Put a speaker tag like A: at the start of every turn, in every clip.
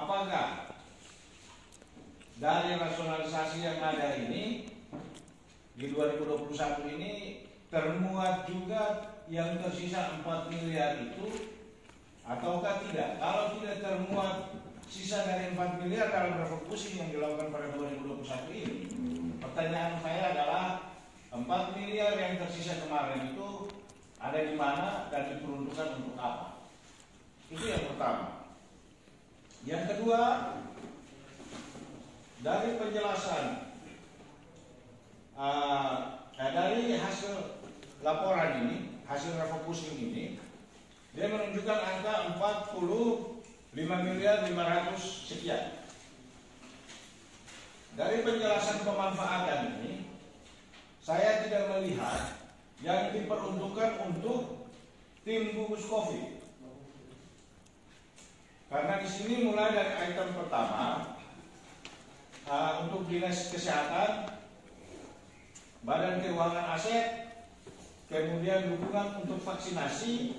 A: apakah dari rasionalisasi yang ada ini di 2021 ini termuat juga yang tersisa 4 miliar itu ataukah tidak? Kalau tidak termuat sisa dari 4 miliar dalam refocusing yang dilakukan pada 2021 ini, pertanyaan saya adalah 4 miliar yang tersisa kemarin itu ada di mana dan diperuntukkan untuk apa? Itu yang pertama. Yang kedua, dari penjelasan dari hasil laporan ini, hasil refocusing ini, dia menunjukkan angka 45 miliar 500 sekian. Dari penjelasan pemanfaatan ini, saya tidak melihat yang diperuntukkan untuk tim gugus COVID. Karena di sini mulai dari item pertama untuk dinas kesehatan, badan keuangan aset, kemudian dukungan untuk vaksinasi,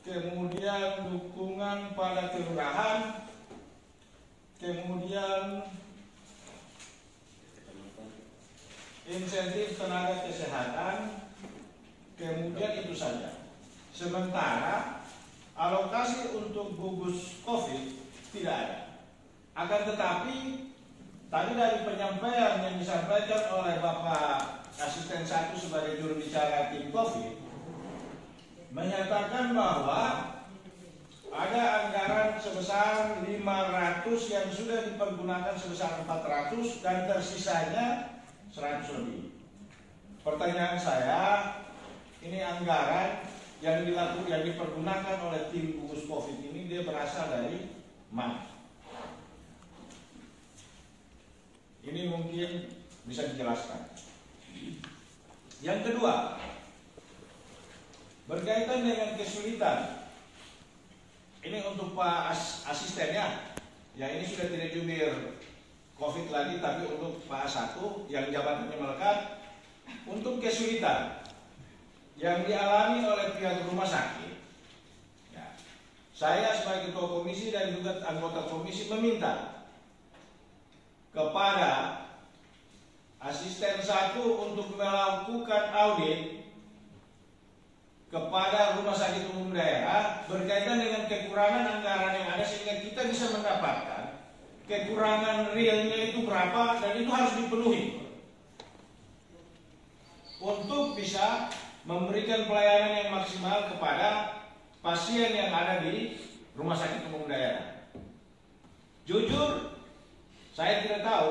A: kemudian dukungan pada kelurahan, kemudian insentif tenaga kesehatan, kemudian itu saja. Sementara alokasi untuk gugus COVID tidak ada. Akan tetapi tadi dari penyampaian yang disampaikan oleh Bapak Asisten 1 sebagai juru bicara tim COVID menyatakan bahwa ada anggaran sebesar 500 yang sudah dipergunakan sebesar 400 dan tersisanya 100 lebih. Pertanyaan saya, ini anggaran yang dipergunakan oleh tim gugus COVID ini dia berasal dari mana? Ini mungkin bisa dijelaskan. Yang kedua, berkaitan dengan kesulitan. Ini untuk Pak Asistennya. Ya, ini sudah tidak jubir COVID lagi, tapi untuk Pak A1 yang jabatannya melekat. Untuk kesulitan yang dialami oleh pihak rumah sakit, ya, saya sebagai ketua komisi dan juga anggota komisi meminta kepada Asisten 1 untuk melakukan audit kepada rumah sakit umum daerah berkaitan dengan kekurangan anggaran yang ada sehingga kita bisa mendapatkan kekurangan realnya itu berapa dan itu harus dipenuhi untuk bisa memberikan pelayanan yang maksimal kepada pasien yang ada di rumah sakit umum daerah. Jujur, saya tidak tahu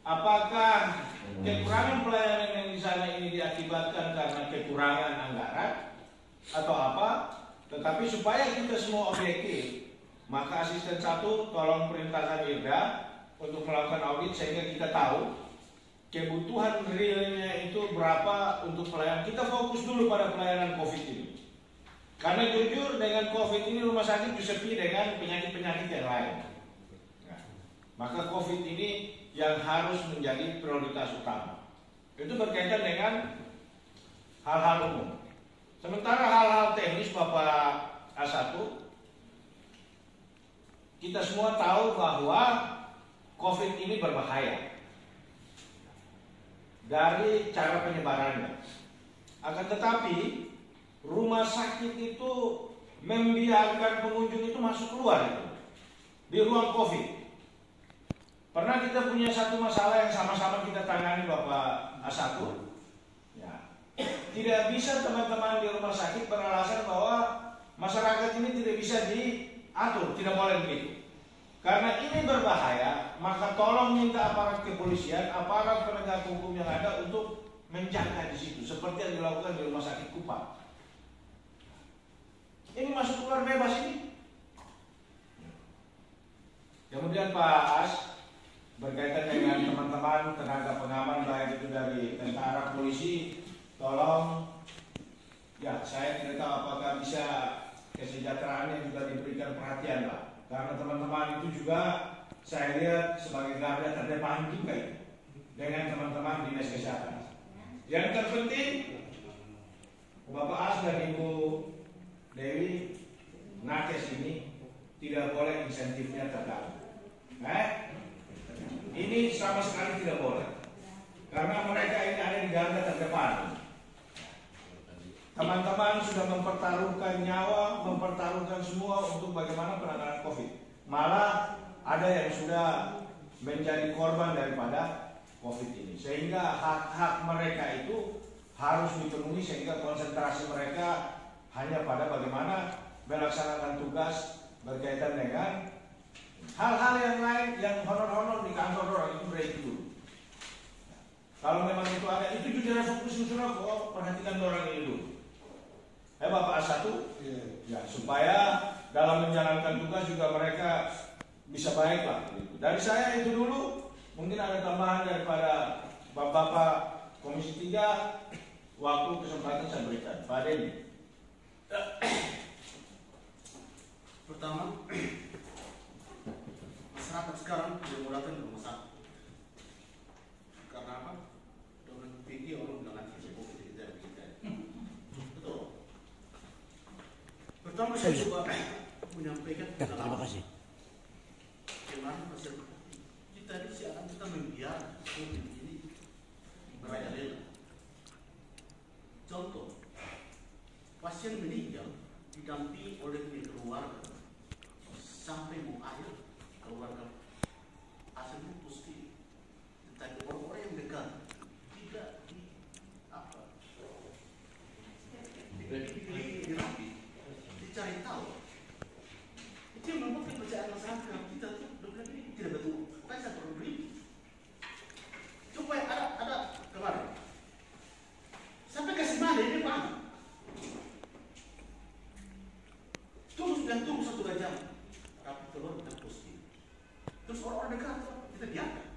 A: apakah kekurangan pelayanan yang di sana ini diakibatkan karena kekurangan anggaran atau apa, tetapi supaya kita semua objektif, maka Asisten 1 tolong perintahkan Irda untuk melakukan audit sehingga kita tahu kebutuhan realnya itu berapa untuk pelayanan. Kita fokus dulu pada pelayanan COVID ini. Karena jujur dengan COVID ini rumah sakit disepi dengan penyakit-penyakit yang lain. Nah, maka COVID ini yang harus menjadi prioritas utama. Itu berkaitan dengan hal-hal umum. Sementara hal-hal teknis Bapak A1, kita semua tahu bahwa COVID ini berbahaya dari cara penyebarannya. Akan tetapi rumah sakit itu membiarkan pengunjung itu masuk keluar itu di ruang COVID. Pernah kita punya satu masalah yang sama-sama kita tangani Bapak A1. Ya. Tidak bisa teman-teman di rumah sakit beralasan bahwa masyarakat ini tidak bisa diatur, tidak boleh begitu. Karena ini berbahaya, maka tolong minta aparat kepolisian, aparat penegak hukum yang ada untuk menjaga di situ, seperti yang dilakukan di rumah sakit Kupang. Ini masuk keluar bebas ini. Kemudian Pak As, berkaitan dengan teman-teman tenaga pengaman baik itu dari tentara, polisi, tolong, ya saya tidak tahu apakah bisa kesejahteraannya juga diberikan perhatian Pak. Karena teman-teman itu juga saya lihat sebagai garda terdepan juga itu dengan teman-teman dinas kesehatan. Yang terpenting Bapak As dan Ibu Dewi Nakes ini tidak boleh insentifnya terganggu. Ini sama sekali tidak boleh, karena mereka ini ada di garda terdepan. Teman-teman sudah mempertaruhkan nyawa, mempertaruhkan semua untuk bagaimana penanganan COVID. Malah ada yang sudah menjadi korban daripada COVID ini. Sehingga hak-hak mereka itu harus dipenuhi, sehingga konsentrasi mereka hanya pada bagaimana melaksanakan tugas berkaitan dengan hal-hal yang lain, yang honor-honor di kantor orang itu break dulu. Kalau memang itu ada, itu juga fokus usul kok, perhatikan orang ini dulu. Bapak A1, ya, supaya dalam menjalankan tugas juga mereka bisa baik lah. Dari saya itu dulu, mungkin ada tambahan daripada Bapak Komisi 3, waktu kesempatan saya berikan. Pak Denny.
B: Pertama, masyarakat sekarang tidak mau datang ke rumah sakit. Karena apa? Dengan tinggi orang bilang nanti sebuah kita. Betul. Pertama saya coba menyampaikan
C: Terima kasih.
B: Bagaimana masyarakat kita di siaran kita membiarkan COVID ini merajalela. Contoh, pasien meninggal didampingi oleh keluarga sampai mau akhir keluarga hasilnya positif, tetapi orang-orang yang dekat tidak dirapi, dicari tahu. Itu yang membuat kepercayaan masyarakat kita tuh dengan ini tidak betul. Bukan saya perlu beri. Coba ada kemarin sampai kasih mana ini Pak? Tunggu satu jam, tapi telur dan positif. Terus orang-orang dekat kita biarkan.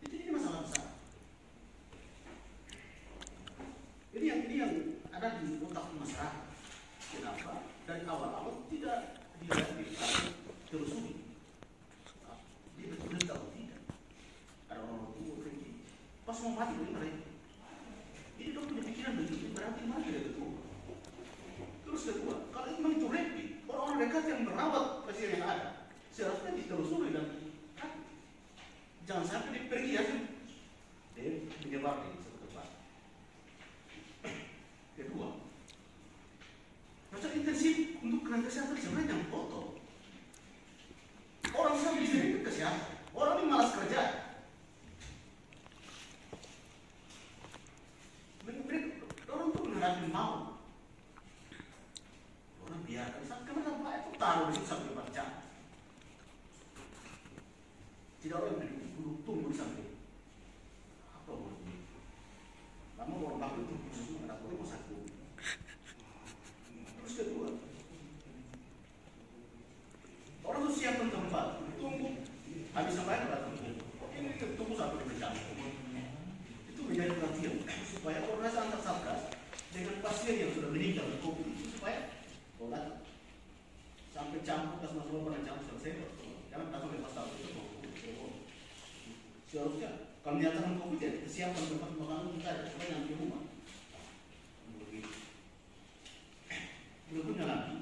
B: Ini masalah besar. Ini yang ada di otak masyarakat. Kenapa? Dari awal-awal tidak telusuri. Dia betul tahu tidak. Ada orang tua pergi. Pas mau mati dari mereka. Ini dong punya pikiran begitu berarti mana tidak betul. Terus kedua, kalau memang itu rapid, orang-orang dekat yang merawat pasien yang ada, seharusnya ditelusuri dan jangan sampai dia pergi ya, dia menyebar di satu tempat. Kedua, macam intensif untuk tenaga kesehatan sebenarnya yang foto. Orang sedang di sini kesehatan, orang ini malas kerja. Orang tuh menghadapi mau. Orang biarkan saat kemana Pak itu taruh di situ sampai baca. Tidak orang yang tunggu di samping. Apa maksudnya? Lama orang bakal itu khusus ada rumah sakit. Terus kedua, orang itu siapkan tempat, tunggu habis sampai datang. Ini tunggu sampai berjam. Itu menjadi perhatian supaya koordinasi antar satgas dengan pasien yang sudah meninggal COVID itu supaya olah sampai campur kas masalah pernah campur selesai. Jangan takut lepas tahu itu. Seharusnya kalau dinyatakan COVID ya kesiapan tempat makanan kita ada supaya yang di rumah. Begitu. Berikutnya lagi,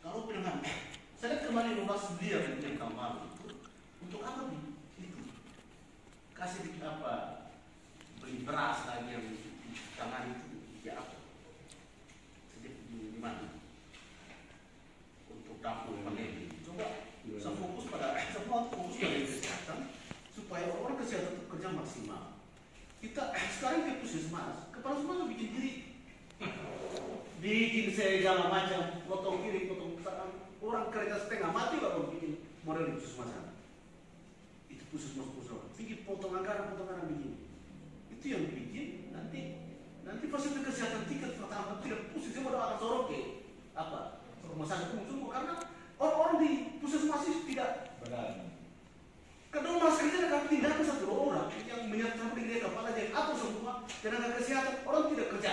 B: kalau penanganan, saya kembali membahas dia yang kamar itu untuk apa itu? Kasih apa? Beli beras lagi yang di tangan itu ya apa? Di mana? Untuk dapur pandemi. Coba saya fokus pada kesehatan supaya orang kesehatan itu kerja maksimal. Kita sekarang ke puskesmas, kepala semua bikin diri, bikin segala macam, potong kiri, potong kanan, orang kerja setengah mati baru bikin model di puskesmas. Itu puskesmas bikin potong anggaran begini. Itu yang bikin nanti fasilitas kesehatan tingkat pertama tidak pusing, saya akan sorot ke apa rumah sakit umum karena orang-orang di puskesmas tidak
A: benar.
B: Kadang malas kerja akan tindakan satu orang yang menyatakan dia kepala yang atau semua tenaga kesehatan orang tidak kerja.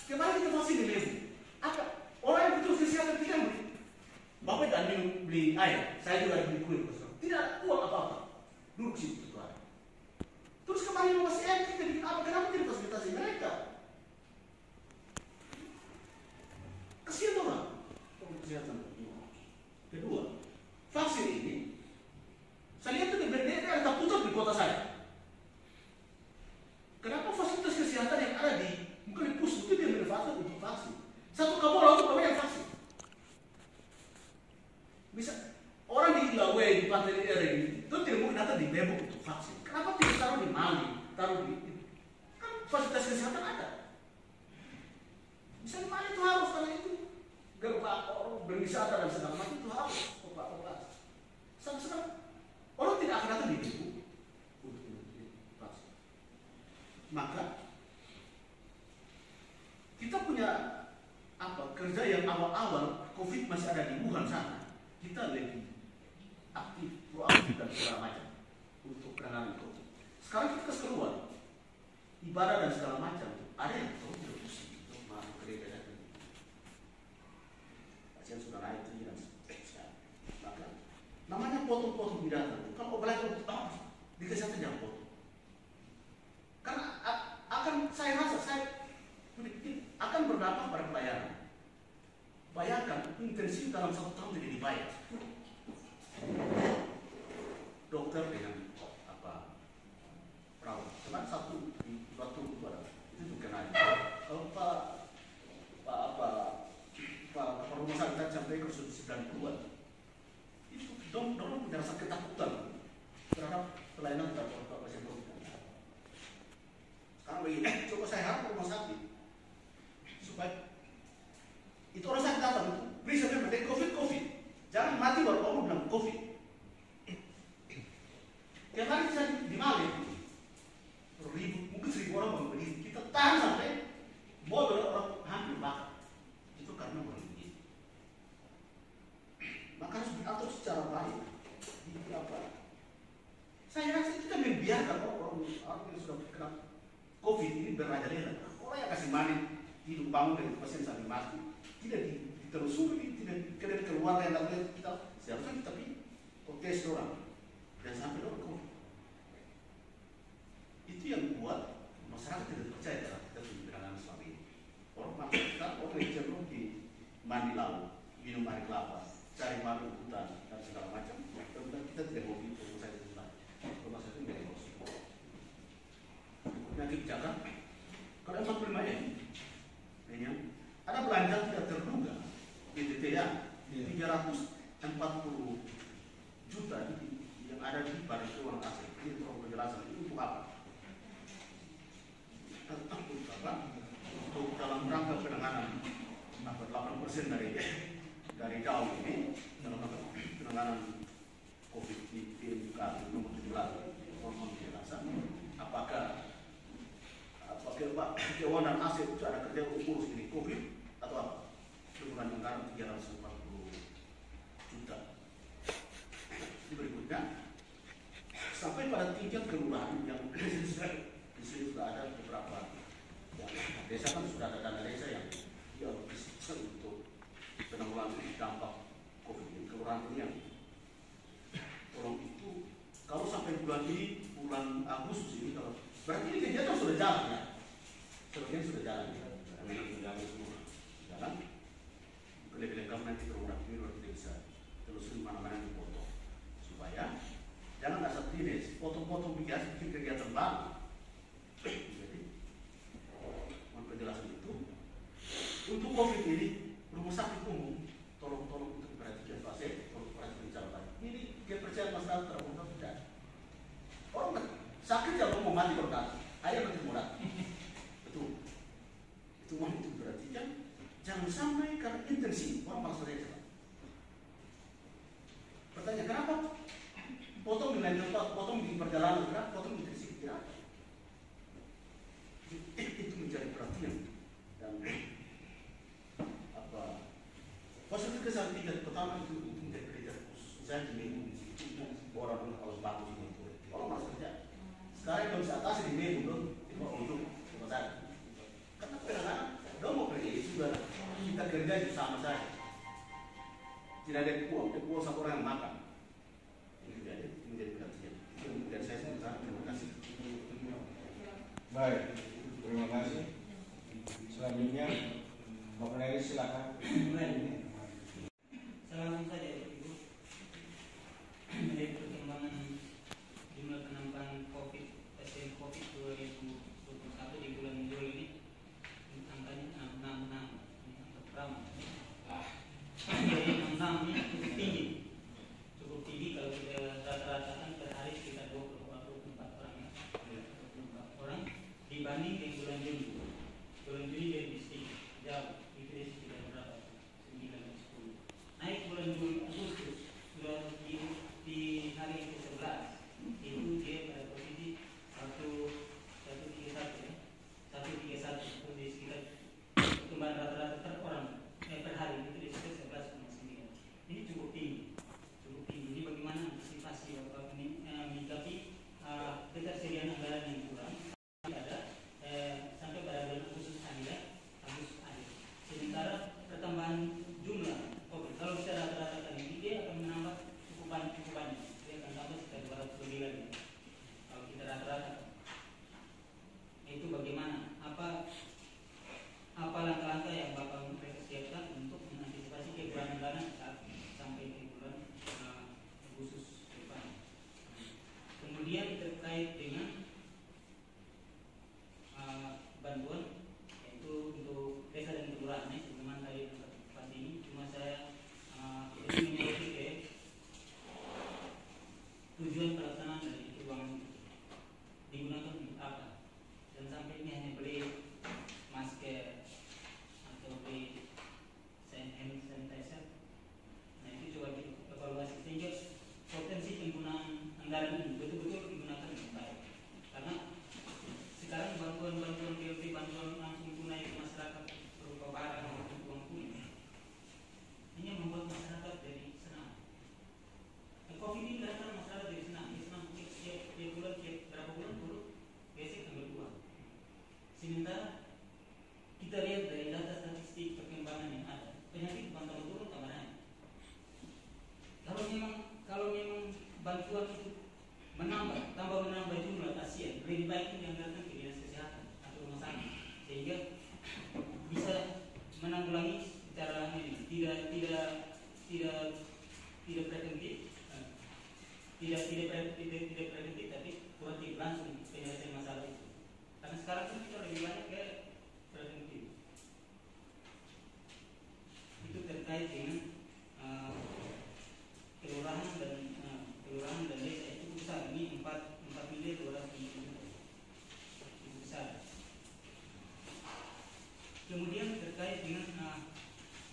B: Kemarin kita masih di level. Apa orang yang betul kesehatan tidak beli. Bapak tidak beli air, saya juga beli kue. Tidak uang apa-apa. Duduk situ. Terus kemarin masih kita bikin apa? Kenapa tidak fasilitasi mereka? berwisata dan segala macam itu harus operasi. Sampai sekarang orang tidak akan datang di situ untuk vaksin. Maka kita punya kerja yang awal-awal COVID masih ada di Wuhan sana, kita lebih aktif, proaktif dan segala macam untuk penanganan COVID. Sekarang kita keseruan ibadah dan segala macam, ada yang tahu tidak pusing untuk masuk ke gereja. Pasien sudah naik tinggi dan sekarang. Maka namanya potong-potong binatang. Kalau belajar di kesehatan jangan potong. Karena akan saya rasa akan berdampak pada pelayanan. Bayangkan intensif dalam 1 tahun tidak dibayar. Dokter dengan perawat, karena satu di waktu itu juga naik. Kalau Pak rumah sakit sampai ke 90-an, itu dong punya rasa ketakutan terhadap pelayanan terhadap pasien COVID. Sekarang begini, coba saya harap rumah sakit supaya itu orang sakit datang itu bisa memang COVID, jangan mati baru orang bilang COVID. Tiap hari bisa di Mali mungkin 1000 orang bangun berdiri, kita tahan sampai mobil orang hampir bakar. Itu karena orang begini. Maka harus diatur secara baik. Saya rasa kita membiarkan orang yang sudah kena COVID ini berajalela. Orang yang kasih mandi hidup bangun dari pasien sampai mati tidak ditelusuri, tidak keluar yang lalu kita seharusnya kita tes orang dan sampai orang COVID. Itu yang buat masyarakat tidak percaya terhadap kita punya penanganan selama ini. Orang kita yang cenderung di mandi laut, minum air kelapa, cari makan hutan dan segala macam. Dan kita tidak mau bikin rumah sakit itu lagi. Rumah sakit itu tidak mau sih. Nanti bicara kalau 45 ini ada belanja tidak terduga BTTA 340 juta yang ada di Badan Keuangan Asing. Ini untuk penjelasan itu untuk apa? Untuk dalam rangka penanganan 8% dari DAO ini dalam rangka penanganan COVID di PMK nomor 17 mohon penjelasan apakah keuangan aset itu ada kerja urus ini COVID atau apa? Dengan anggaran 340 juta. Ini berikutnya sampai pada tingkat kelurahan yang di sini sudah ada beberapa desa kan sudah ada dana desa yang bisa untuk penanggulangan dampak COVID ini. Kelurahan ini yang tolong itu kalau sampai bulan Agustus ini kalau berarti ini kegiatan sudah jalan ya. Sebagian sudah jalan, memang jalan semua jalan. Lebih lengkap nanti kelurahan ini harus bisa telusuri mana-mana yang dipotong supaya jangan asal tidak potong-potong bikin kegiatan baru. Jadi, penjelasan itu untuk COVID ini rumah sakit umum tolong untuk perhatikan pasien, tolong perhatikan catatan. Ini kepercayaan masyarakat terhadap tidak. Orang sakit kalau mau mati berkat, ayah nanti murah. Betul. Itu berarti kan jangan sampai karena intensif orang malas saja. Pertanyaan kenapa? Potong di lain tempat, potong di perjalanan, kenapa potong intensif? Tidak. Itu menjadi perhatian dan positif kesan tingkat pertama itu menjadi kerja khusus. Misalnya di minggu itu orang harus bagus itu. Orang malas kerja. Sekarang kalau bisa atasi di minggu dong, itu untuk rumah sakit. Karena penanganan, dong mau kerja itu sudah kita kerja itu sama saja. Tidak ada uang satu orang yang makan. Ini menjadi perhatian. Dan saya sebentar terima kasih.
A: Baik, terima kasih. Selanjutnya, Bapak Neri silakan.
C: Selamat saja Ibu. Dari perkembangan jumlah penambahan pasien COVID 2021 di bulan Juli ini angkanya 66 angka pertama. Jadi 66 ini cukup tinggi kalau kita rata-ratakan per hari sekitar 24 orang dibanding dengan bulan Juli. Bulan Juli dia lebih sedikit jauh, itu dia sekitar berapa? 9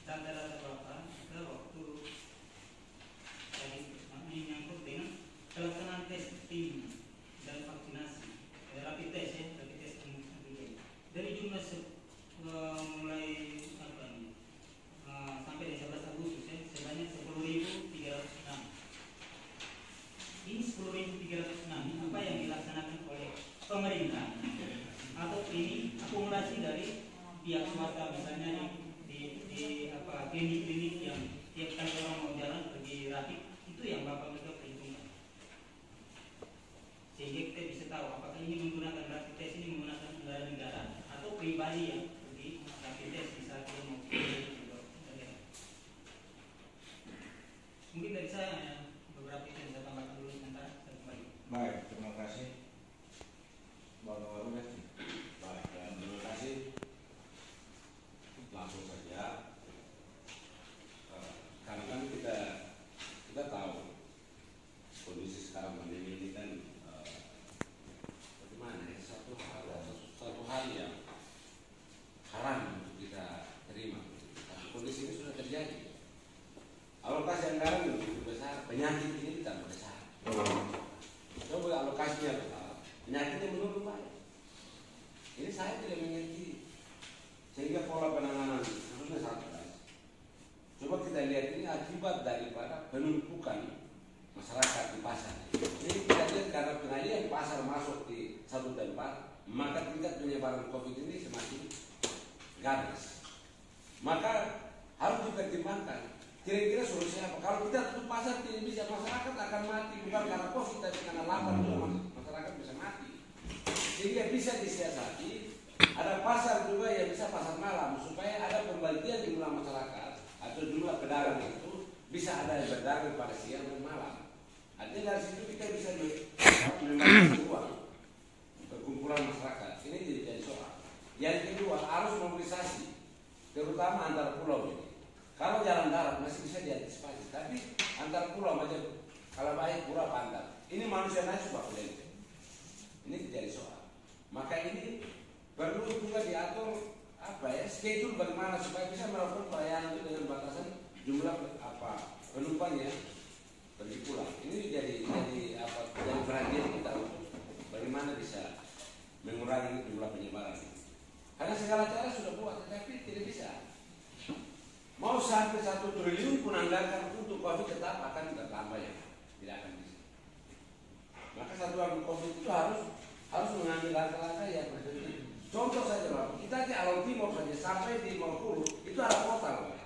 C: rata-rata Bapak waktu tadi menyangkut dengan pelaksanaan testing dan vaksinasi, rapid test ya, rapid test antigen. Dari jumlah mulai apa nih, sampai 11 Agustus ya, sebanyak 10.306. Ini 10.306 ini apa yang dilaksanakan oleh pemerintah atau ini akumulasi dari pihak swasta, misalnya di apa klinik-klinik yang tiap kali orang mau jalan pergi rapid, itu yang Bapak mereka perhitungkan, sehingga kita bisa tahu apakah ini menggunakan rapid test ini menggunakan anggaran negara atau pribadi yang pergi rapid test di saat dia mau pergi. Mungkin dari saya beberapa itu yang saya tambahkan dulu sementara. Saya kembali.
A: Baik, terima kasih. Bapak Bapak, baik, terima kasih. Langsung saja, karena kan kita tahu kondisi sekarang pandemi ini kan bagaimana ya, satu hal yang haram untuk kita terima. Tapi kondisi ini sudah terjadi. Alokasi anggaran begitu besar, penyakit ini tidak besar. Coba alokasinya besar, penyakitnya menurun banyak. Ini saya tidak mengerti. Sehingga pola penanganan harusnya sangat keras. Coba kita lihat ini akibat daripada penumpukan masyarakat di pasar. Jadi kita lihat karena pengalian pasar masuk di satu tempat, maka tingkat penyebaran COVID ini semakin ganas. Maka harus dipertimbangkan. Kira-kira solusinya apa? Kalau kita tutup pasar tidak bisa, masyarakat akan mati bukan karena COVID tapi karena lapar juga masyarakat bisa mati. Sehingga bisa disiasati. Ada pasar juga yang bisa pasar malam supaya ada pembagian jumlah masyarakat atau jumlah pedagang itu bisa ada yang berdagang pada siang dan malam. Artinya dari situ kita bisa membangun uang perkumpulan masyarakat. Ini jadi soal. Yang kedua harus mobilisasi, terutama antar pulau ini. Kalau jalan darat masih bisa diantisipasi, tapi antar pulau macam kalau baik pura pantai. Ini manusia naik sudah ini jadi soal. Maka ini perlu juga diatur apa ya, schedule bagaimana supaya bisa melakukan pelayanan itu dengan batasan jumlah penumpang yang pergi pulang. Ini jadi perhatian kita untuk bagaimana bisa mengurangi jumlah penyebaran. Karena segala cara sudah buat, tetapi tidak bisa. Mau sampai 1 triliun pun anggaran untuk COVID tetap akan bertambah ya, tidak akan bisa. Maka satuan COVID itu harus mengambil langkah-langkah yang berbeda. Contoh saja Bapak, kita di Alor Timur saja sampai di Mangkulu itu ada portal.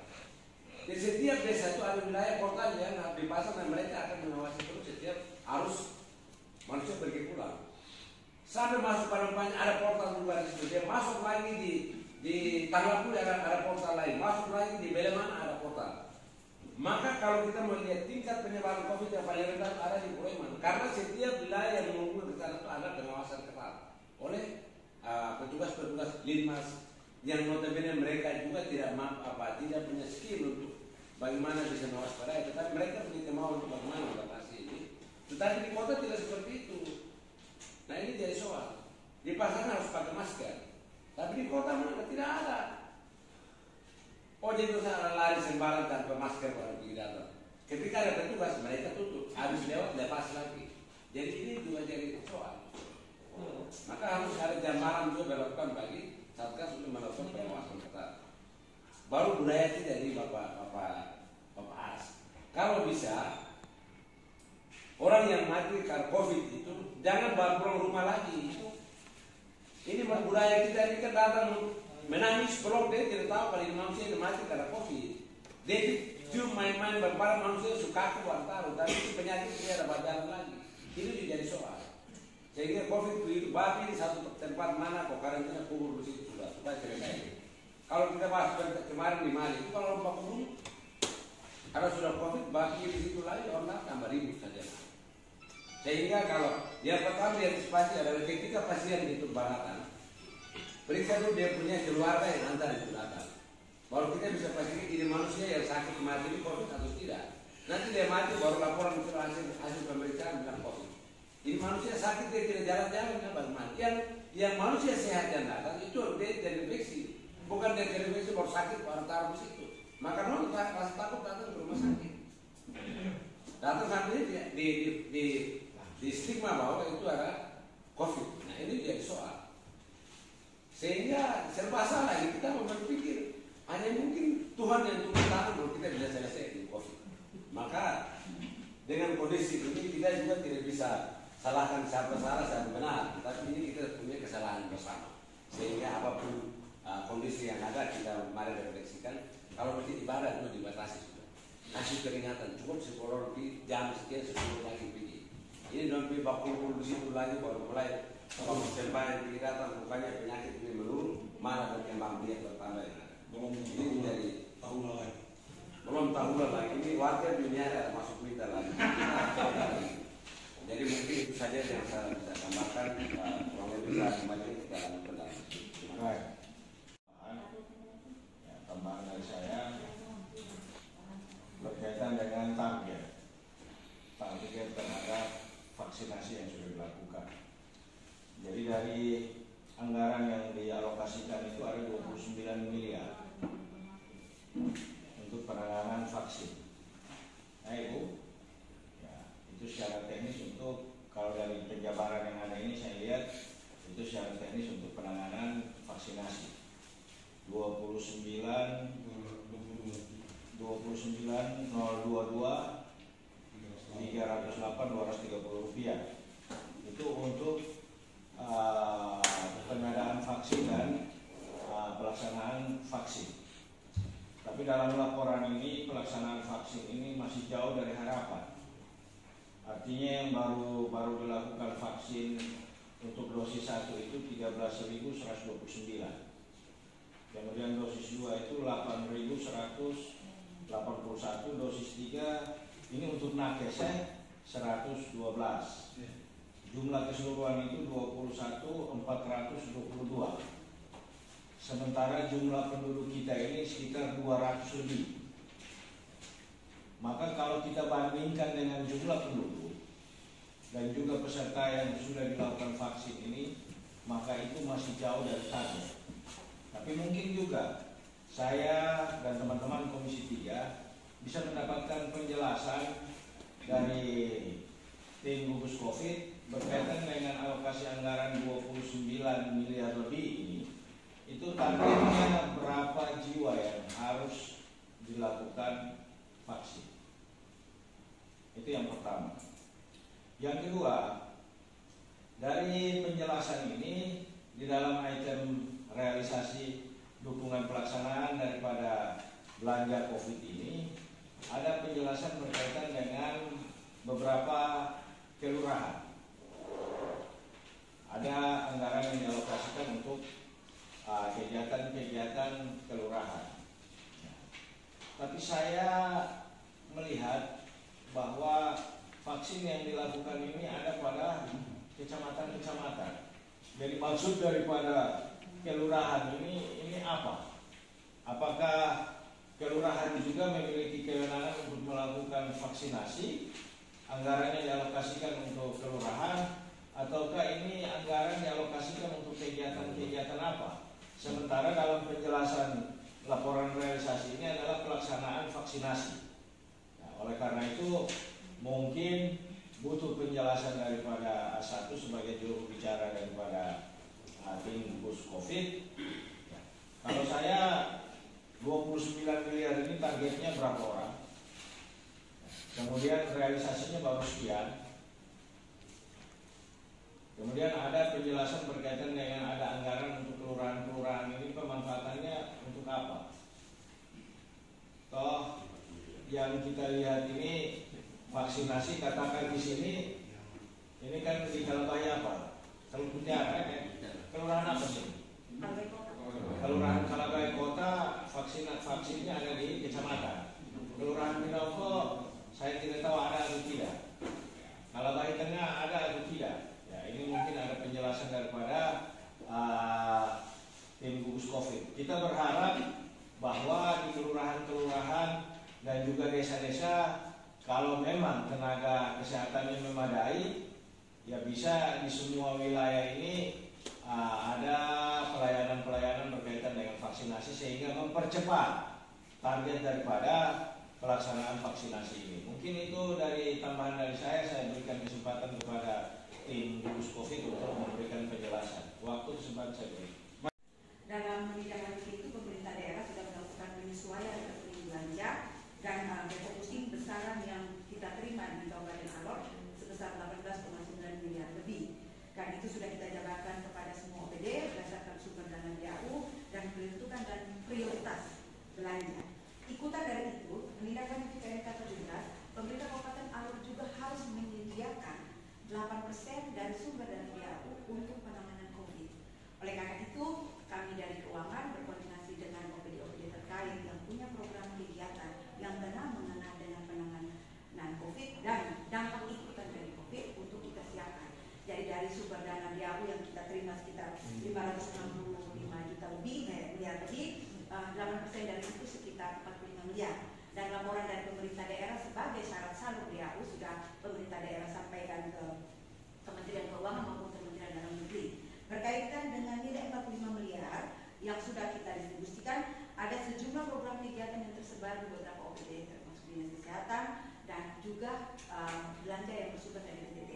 A: Di setiap desa itu ada wilayah portal yang di pasar dan mereka akan mengawasi terus setiap arus manusia pergi pulang. Sampai masuk Palembang ada portal juga di situ. Dia masuk lagi di Tanggapuri ada portal lain, masuk lagi di Beleman ada portal. Maka kalau kita melihat tingkat penyebaran COVID yang paling rendah ada di Buleman, karena setiap wilayah yang menghubungi ke sana itu ada pengawasan ketat oleh petugas-petugas linmas yang notabene mereka juga tidak punya skill untuk bagaimana bisa mewaspadai, tetapi mereka punya kemauan untuk bagaimana mengatasi ini. Tetapi di kota tidak seperti itu. Nah ini jadi soal. Di pasar harus pakai masker, tapi di kota mana tidak ada. Oh jadi saya lari sembarang tanpa masker pada pergi datang. Ketika ada petugas mereka tutup, habis lewat lepas lagi. Jadi ini juga jadi soal. Maka harus ada jam malam juga dilakukan bagi Satgas untuk melakukan pengawasan ketat. Baru budaya kita ini Bapak As. Kalau bisa orang yang mati karena COVID itu jangan bawa pulang rumah lagi. Ini budaya kita ini kan datang menangis pelok dia tidak tahu kalau manusia yang mati karena COVID. Dia cium main-main berparah manusia suka aku antaruh, tapi itu penyakit tidak dapat jalan lagi. Ini juga jadi soal. Sehingga COVID itu babi di satu tempat mana kok karantina kubur di situ sudah supaya selesai. Kalau kita bahas kemarin di Mali itu kalau lomba kubur, kalau sudah COVID babi di situ lagi orang tambah ribut saja. Sehingga kalau yang pertama diantisipasi adalah ketika pasien itu baratan, periksa dulu dia punya keluarga yang antar itu datang. Baru kita bisa pastikan ini manusia yang sakit mati ini COVID atau tidak. Nanti dia mati baru laporan itu hasil pemeriksaan bilang COVID. Ini manusia sakit dia tidak jalan-jalan kan bagaimana? Yang manusia sehat yang datang itu dia terinfeksi, bukan dia terinfeksi baru sakit baru taruh di situ.
D: Maka orang rasa takut datang ke rumah sakit. Datang sampai di stigma bahwa itu ada COVID. Nah ini jadi soal. Sehingga serba salah. Kita mau berpikir hanya mungkin Tuhan yang turun tangan kalau kita bisa selesai di COVID. Maka dengan kondisi ini kita juga tidak bisa salahkan siapa salah siapa benar. Tapi ini kita punya kesalahan bersama. Sehingga apapun kondisi yang ada kita mari refleksikan. Kalau masjid ibadah itu dibatasi sudah. Kasih peringatan cukup 10 lebih jam sekian 10 lagi pergi. Ini sampai bakul di situ lagi baru mulai kalau sembahyang yang datang bukannya penyakit ini menurun malah berkembang biak bertambah yang ada. Ini jadi belum tahu lagi ini warga dunia ada masuk berita lagi. Jadi mungkin itu saja yang saya bisa tambahkan. Kurang lebih bisa kembali kita lanjutkan.
A: Baik. Tambahan dari saya berkaitan dengan target terhadap vaksinasi yang sudah dilakukan. Jadi dari anggaran yang dialokasikan itu ada 29 miliar untuk penanganan vaksin. Nah Ibu, ya, itu secara teknis untuk kalau dari penjabaran yang ada ini saya lihat itu secara teknis untuk penanganan vaksinasi 29 022 308 230 rupiah itu untuk pengadaan vaksin dan pelaksanaan vaksin. Tapi dalam laporan ini pelaksanaan vaksin ini masih jauh dari harapan. Artinya yang baru dilakukan vaksin untuk dosis 1 itu 13.129. Kemudian dosis 2 itu 8.181, dosis 3 ini untuk nakes 112. Jumlah keseluruhan itu 21.422. Sementara jumlah penduduk kita ini sekitar 200 lebih. Maka kalau kita bandingkan dengan jumlah penduduk dan juga peserta yang sudah dilakukan vaksin ini, maka itu masih jauh dari target. Tapi mungkin juga saya dan teman-teman Komisi 3 bisa mendapatkan penjelasan dari tim gugus COVID berkaitan dengan alokasi anggaran 29 miliar lebih ini. Itu targetnya berapa jiwa yang harus dilakukan vaksin. Itu yang pertama. Yang kedua, dari penjelasan ini di dalam item realisasi dukungan pelaksanaan daripada belanja COVID ini ada penjelasan berkaitan dengan beberapa kelurahan. Ada anggaran yang dialokasikan untuk kegiatan-kegiatan kelurahan. Tapi saya melihat bahwa vaksin yang dilakukan ini ada pada kecamatan-kecamatan. Jadi maksud daripada kelurahan ini apa? Apakah kelurahan juga memiliki kewenangan untuk melakukan vaksinasi? Anggarannya dialokasikan untuk kelurahan, ataukah ini anggaran dialokasikan untuk kegiatan-kegiatan apa? Sementara dalam penjelasan laporan realisasi ini adalah pelaksanaan vaksinasi. Nah, oleh karena itu mungkin butuh penjelasan daripada A1 sebagai juru bicara daripada tim gugus COVID. Ya. Kalau saya 29 miliar ini targetnya berapa orang? Kemudian realisasinya baru sekian. Kemudian ada penjelasan berkaitan dengan ada anggaran untuk kelurahan-kelurahan ini pemanfaatannya untuk apa? Toh yang kita lihat ini vaksinasi katakan di sini ini kan di Kalabaya apa? Teluk Mutiara kan? Kelurahan apa sih? Kelurahan Kalabaya Kota vaksinnya ada di kecamatan. Kelurahan Pinoko saya tidak tahu ada atau tidak. Kalabaya Tengah ada atau tidak. Ini mungkin ada penjelasan daripada tim gugus COVID. Kita berharap bahwa di kelurahan-kelurahan dan juga desa-desa kalau memang tenaga kesehatannya memadai, ya bisa di semua wilayah ini ada pelayanan-pelayanan berkaitan dengan vaksinasi sehingga mempercepat target daripada pelaksanaan vaksinasi ini. Mungkin itu dari tambahan dari saya berikan kesempatan kepada tim gugus COVID untuk memberikan penjelasan. Waktu kesempatan saya beri.
E: Dalam menindaklanjuti itu, pemerintah daerah sudah melakukan penyesuaian rekening belanja dan refocusing besaran yang kita terima di Kabupaten Alor sebesar 18,9 miliar lebih. Dan itu sudah kita jabarkan kepada semua OPD berdasarkan sumber dana DAU dan peruntukan dan prioritas belanja. Ikutan dari itu, menindaklanjuti PMK 17, pemerintah Kabupaten Alor juga harus menyediakan 8% dari sumber dana DAU untuk penanganan COVID. Oleh karena itu, kami dari keuangan berkoordinasi dengan OPD-OPD terkait yang punya program kegiatan yang benar mengenai dengan penanganan COVID dan dampak ikutan dari COVID untuk kita siapkan. Jadi dari sumber dana DAU yang kita terima sekitar 565 juta lebih, miliar lebih, 8% dari itu sekitar 45 miliar. Dan laporan dari pemerintah daerah sebagai syarat salur DAU sudah pemerintah daerah sampaikan ke Kementerian Keuangan maupun Kementerian Dalam Negeri. Berkaitan dengan nilai 45 miliar yang sudah kita distribusikan, ada sejumlah program kegiatan yang tersebar di beberapa OPD termasuk Dinas Kesehatan dan juga belanja yang bersumber dari BTT.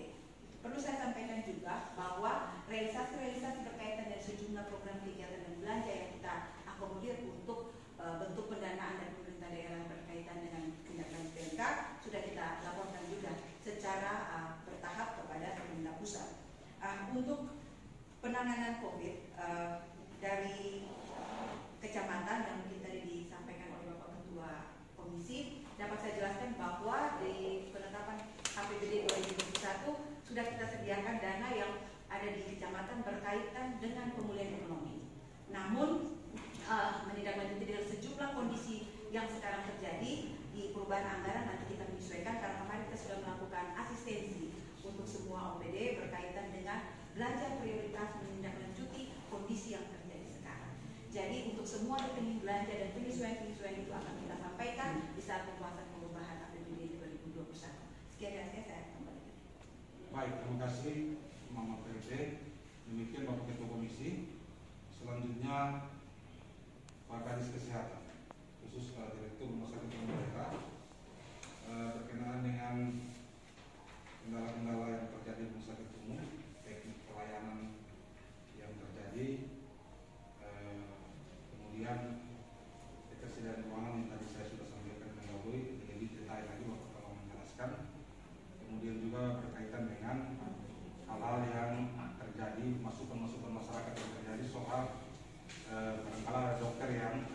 E: Perlu saya sampaikan juga bahwa realisasi berkaitan dengan sejumlah program kegiatan dan belanja yang kita akomodir untuk bentuk pendanaan dari pemerintah daerah berkaitan dengan tindakan PMK sudah kita laporkan juga secara bertahap kepada pemerintah pusat. Untuk penanganan COVID dari kecamatan yang mungkin tadi disampaikan oleh Bapak Ketua Komisi, dapat saya jelaskan bahwa di penetapan APBD 2021 sudah kita sediakan dana yang ada di kecamatan berkaitan dengan pemulihan ekonomi. Namun menindaklanjuti dengan sejumlah kondisi yang sekarang terjadi di perubahan anggaran, nanti kita menyesuaikan karena kemarin kita sudah melakukan asistensi untuk semua OPD berkaitan dengan belanja prioritas menindaklanjuti kondisi yang terjadi sekarang. Jadi untuk semua rekening belanja dan penyesuaian itu akan kita sampaikan di saat pembahasan perubahan APBD 2021. Sekian dari saya kembalikan.
F: Baik, terima kasih Mama PRD. Demikian Bapak Ketua Komisi. Selanjutnya Pak Kadis Kesehatan, khusus Direktur Rumah Sakit Umum Daerah, berkenaan dengan kendala-kendala yang terjadi di Rumah Sakit Umum, teknik pelayanan yang terjadi, kemudian ketersediaan keuangan yang tadi saya sudah sampaikan mendahului, lebih detail lagi Bapak kalau menjelaskan. Kemudian juga berkaitan dengan hal-hal yang terjadi, masukan-masukan masyarakat yang terjadi soal kadang-kadang dokter yang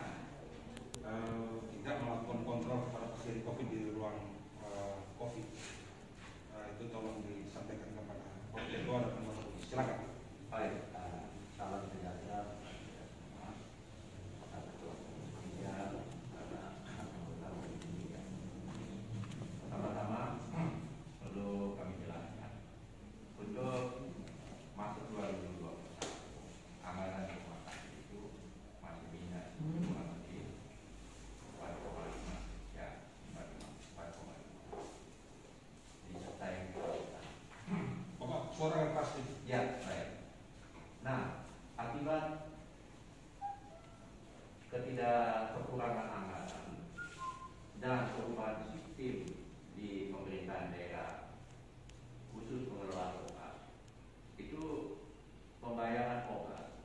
F: tidak melakukan kontrol kepada pasien COVID di ruang COVID. Itu tolong disampaikan kepada Bapak Ketua dan Bapak Komisi. Silakan.
G: Baik, salam sejahtera Bapak Ketua Komisi dan anggota komisi. Pertama-tama perlu kami jelaskan untuk masuk 2021 anggaran rumah sakit itu masih minus kurang lebih 4,5 ya 4,5 disertai
F: Bapak suara yang pasti.
G: ya baik. Nah, akibat ketidakkekurangan anggaran dan perubahan sistem di pemerintahan daerah khusus pengelolaan obat, itu pembayaran obat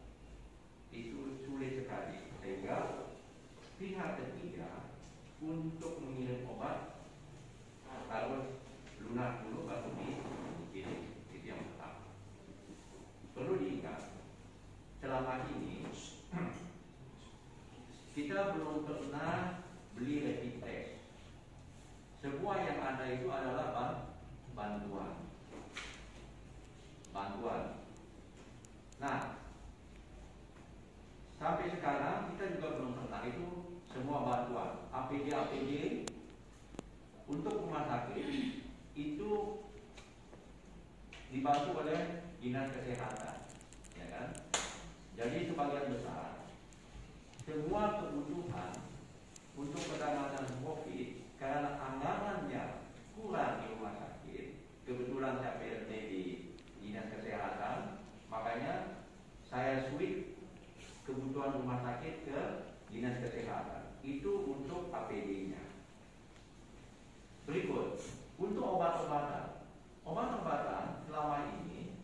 G: itu sulit sekali sehingga pihak ketiga untuk mengirim obat harus lunak dulu baru dikirim. Itu yang pertama. Perlu diingat, selama ini kita belum pernah beli rapid test. Semua yang ada itu adalah bantuan. Nah, sampai sekarang kita juga belum pernah itu semua bantuan APD untuk rumah sakit itu dibantu oleh Dinas Kesehatan, ya kan? Jadi sebagian besar semua kebutuhan untuk penanganan COVID karena anggarannya kurang di rumah sakit. Kebetulan saya PLT di Dinas Kesehatan, makanya saya switch kebutuhan rumah sakit ke Dinas Kesehatan. kesehatan itu untuk APD-nya. Berikut, untuk obat-obatan. Obat-obatan selama ini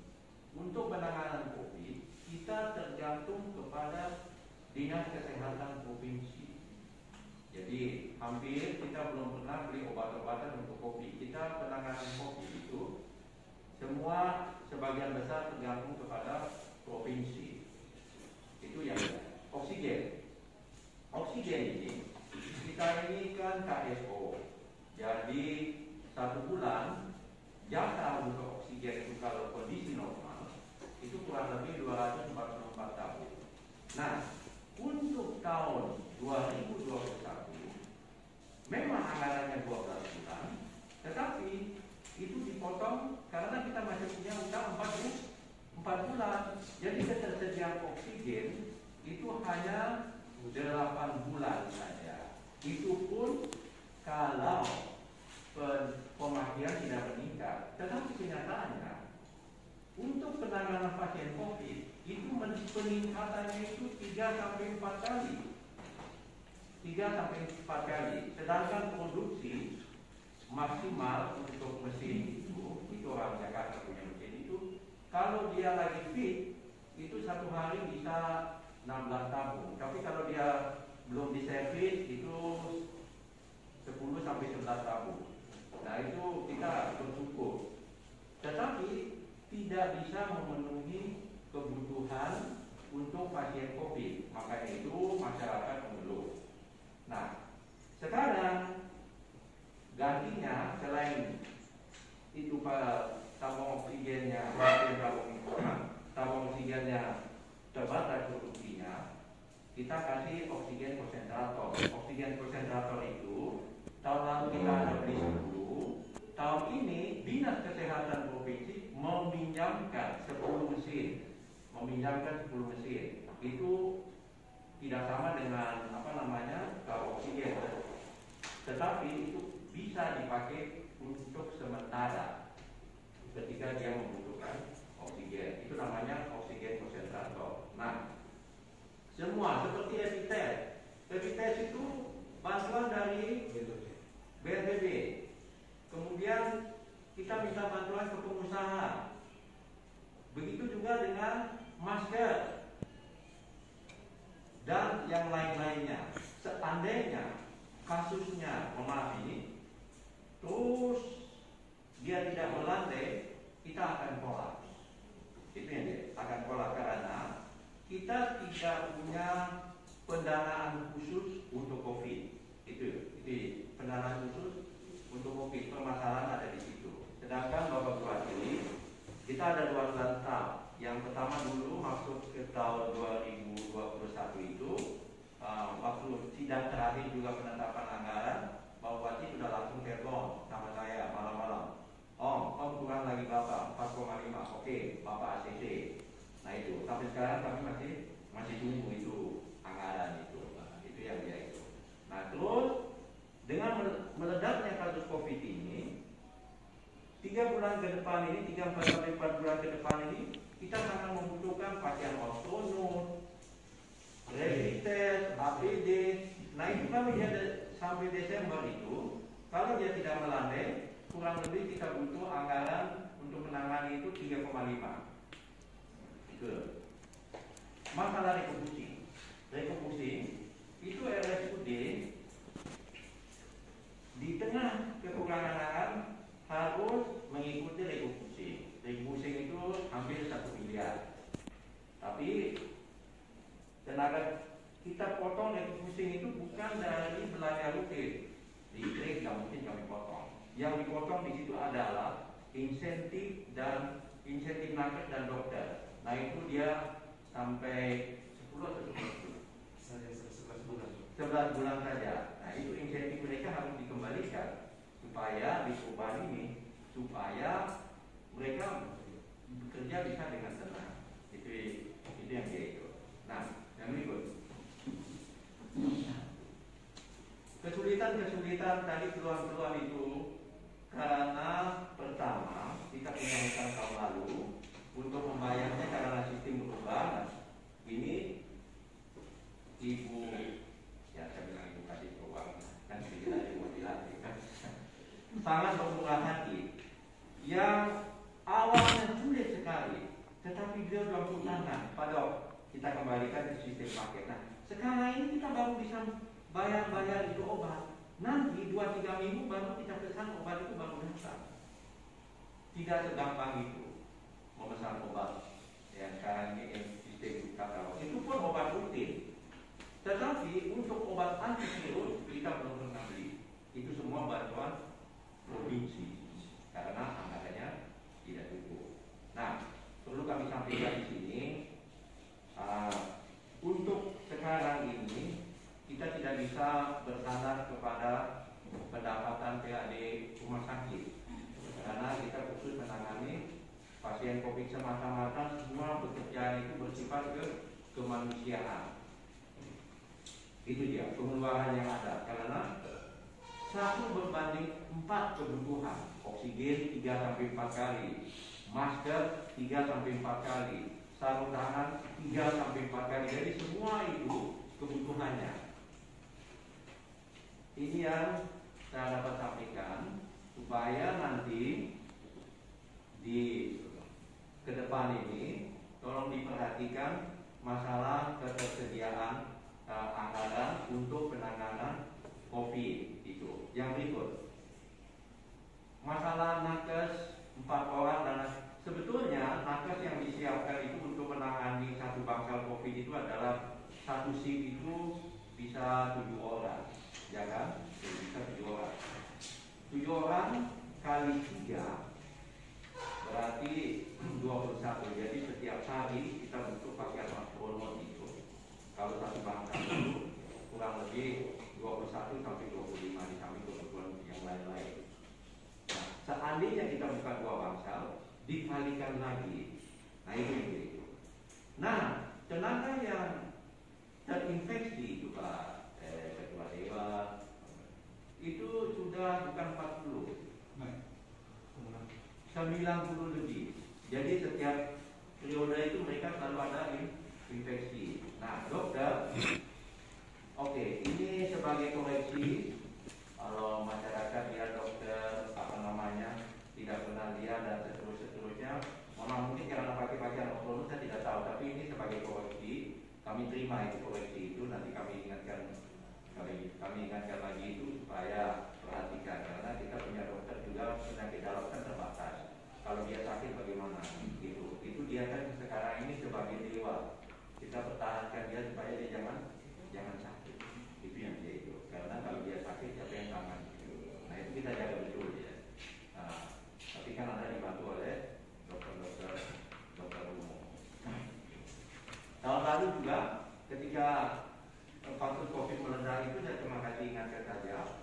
G: untuk penanganan COVID kita tergantung kepada Dinas Kesehatan Provinsi. Jadi hampir kita belum pernah beli obat-obatan untuk COVID. Kita penanganan COVID itu semua sebagian besar tergantung kepada provinsi. Itu yang oksigen. Oksigen ini kita ini kan KSO. Jadi 1 bulan jasa untuk oksigen itu kalau kondisi normal itu kurang lebih 244 tahun. Nah, untuk tahun 2021 memang anggarannya 12 bulan, tetapi itu dipotong karena kita masih punya utang 4 bulan. Jadi ketersediaan oksigen itu hanya 8 bulan saja. Itu pun kalau pemakaian tidak meningkat. Tetapi kenyataannya untuk penanganan pasien COVID itu peningkatannya itu 3 sampai 4 kali. 3 sampai 4 kali. Sedangkan produksi maksimal untuk mesin itu orang Jakarta punya mesin itu, kalau dia lagi fit itu 1 hari bisa 16 tabung. Tapi kalau dia belum diservis itu 10 sampai 11 tabung. Nah itu kita bersyukur. Tetapi tidak bisa memenuhi kebutuhan untuk pasien COVID. Maka itu masyarakat mengeluh. Nah, sekarang gantinya selain itu tabung oksigennya, tabung oksigennya terbatas produksinya, kita kasih oksigen konsentrator. Oksigen konsentrator itu tahun lalu kita ada beli 10. Tahun ini Dinas Kesehatan Provinsi meminjamkan 10 mesin. Itu tidak sama dengan oksigen, tetapi itu bisa dipakai untuk sementara ketika dia membutuhkan oksigen. Itu namanya oksigen konsentrator. Nah, semua seperti rapid test itu bantuan dari BNPB. Kemudian kita minta bantuan ke pengusaha. Begitu juga dengan masker dan yang lain-lainnya. Seandainya kasusnya ini terus dia tidak melandai, kita akan kolaps. Itu yang dia akan kolaps karena kita tidak punya pendanaan khusus untuk COVID. Itu pendanaan khusus untuk COVID. Permasalahan ada di situ. Sedangkan Bapak Bupati, kita ada 2 tahap. Yang pertama dulu masuk ke tahun 2021 itu waktu sidang terakhir juga penetapan anggaran, Bapak Bupati sudah langsung telepon sama saya malam-malam. Om kurang lagi Bapak 4,5. Oke, Bapak ACC. Nah itu sampai sekarang kami masih tunggu itu anggaran itu yang dia itu. Nah terus dengan meledaknya kasus COVID ini, 3 bulan ke depan ini, 3-4 bulan ke depan ini, kita sangat membutuhkan pasien otonom, rapid test, APD. Nah itu kalau dia sampai Desember itu, kalau dia tidak melandai, kurang lebih kita butuh anggaran untuk menangani itu 3,5. Itu masalah refocusing itu RSUD di tengah kekurangan anggaran harus mengikuti refocusing. Refocusing itu hampir 1 miliar. Tapi tenaga kita potong refocusing itu bukan dari belanja rutin. Listrik nggak mungkin kami potong. Yang dipotong di situ adalah insentif nakes dan dokter. Nah itu dia sampai 10 atau 11 bulan. 11 bulan saja. Nah itu insentif mereka harus dikembalikan supaya di perubahan ini, supaya mereka bekerja bisa dengan tenang. Itu yang dia itu. Nah yang berikut, kesulitan tadi keluhan itu karena pertama kita punya hutang tahun lalu untuk membayarnya karena sistem berubah. Ini ibu ya saya bilang sangat bermurah hati, yang awalnya sulit sekali, tetapi dia sudah tangan. Padahal kita kembalikan ke sistem paket. Nah, sekarang ini kita baru bisa bayar itu obat. Nanti 2-3 minggu baru kita pesan obat itu baru datang. Tidak segampang itu memesan obat yang sekarang ini sistem katalog. Itu pun obat rutin. Tetapi untuk obat antivirus kita belum pernah beli. Itu semua bantuan provinsi karena anggarannya tidak cukup. Nah, perlu kami sampaikan di sini, untuk sekarang ini kita tidak bisa bersandar kepada pendapatan PAD rumah sakit karena kita khusus menangani pasien COVID semata-mata, semua pekerjaan itu bersifat kemanusiaan. Itu dia pengeluaran yang ada karena 1 berbanding 4 kebutuhan. Oksigen 3-4 kali, masker 3-4 kali, sarung tangan 3-4 kali. Jadi semua itu kebutuhannya. Ini yang saya dapat sampaikan supaya nanti di ke depan ini tolong diperhatikan masalah ketersediaan anggaran untuk penanganan COVID itu. Yang berikut, masalah nakes 4 orang dan sebetulnya nakes yang disiapkan itu untuk menangani satu bangsal COVID itu adalah satu shift itu bisa 7 orang, ya kan? Bisa 7 orang. 7 orang kali 3 berarti 21. Jadi setiap hari kita butuh pakaian astronot itu. Kalau satu bangsal itu kurang lebih 21 sampai 25 di samping kebutuhan yang lain-lain. Nah, seandainya kita buka 2 bangsal, dikalikan lagi. Nah, itu. Nah, tenaga yang terinfeksi itu Pak Ketua Dewan itu sudah bukan 40, 90 lebih. Jadi setiap periode itu mereka selalu ada infeksi. Nah, dokter, oke, ini sebagai koreksi, kalau masyarakat lihat dokter tidak pernah lihat dan seterusnya, mungkin karena pakai pakaian astronot saya tidak tahu, tapi ini sebagai koreksi, kami terima itu koreksi itu, nanti kami ingatkan lagi itu supaya perhatikan, karena kita punya dokter juga penyakit dalam kan terbatas. Kalau dia sakit bagaimana? Itu dia kan sekarang ini sebagai dewa, kita pertahankan dia supaya dia jangan sakit. Itu yang dia itu. Karena kalau dia sakit siapa yang tangan? Nah itu kita jaga betul ya. Nah, tapi kan Anda dibantu oleh dokter umum. Tahun lalu juga ketika kasus COVID meledak itu, saya terima kasih ingatkan saja,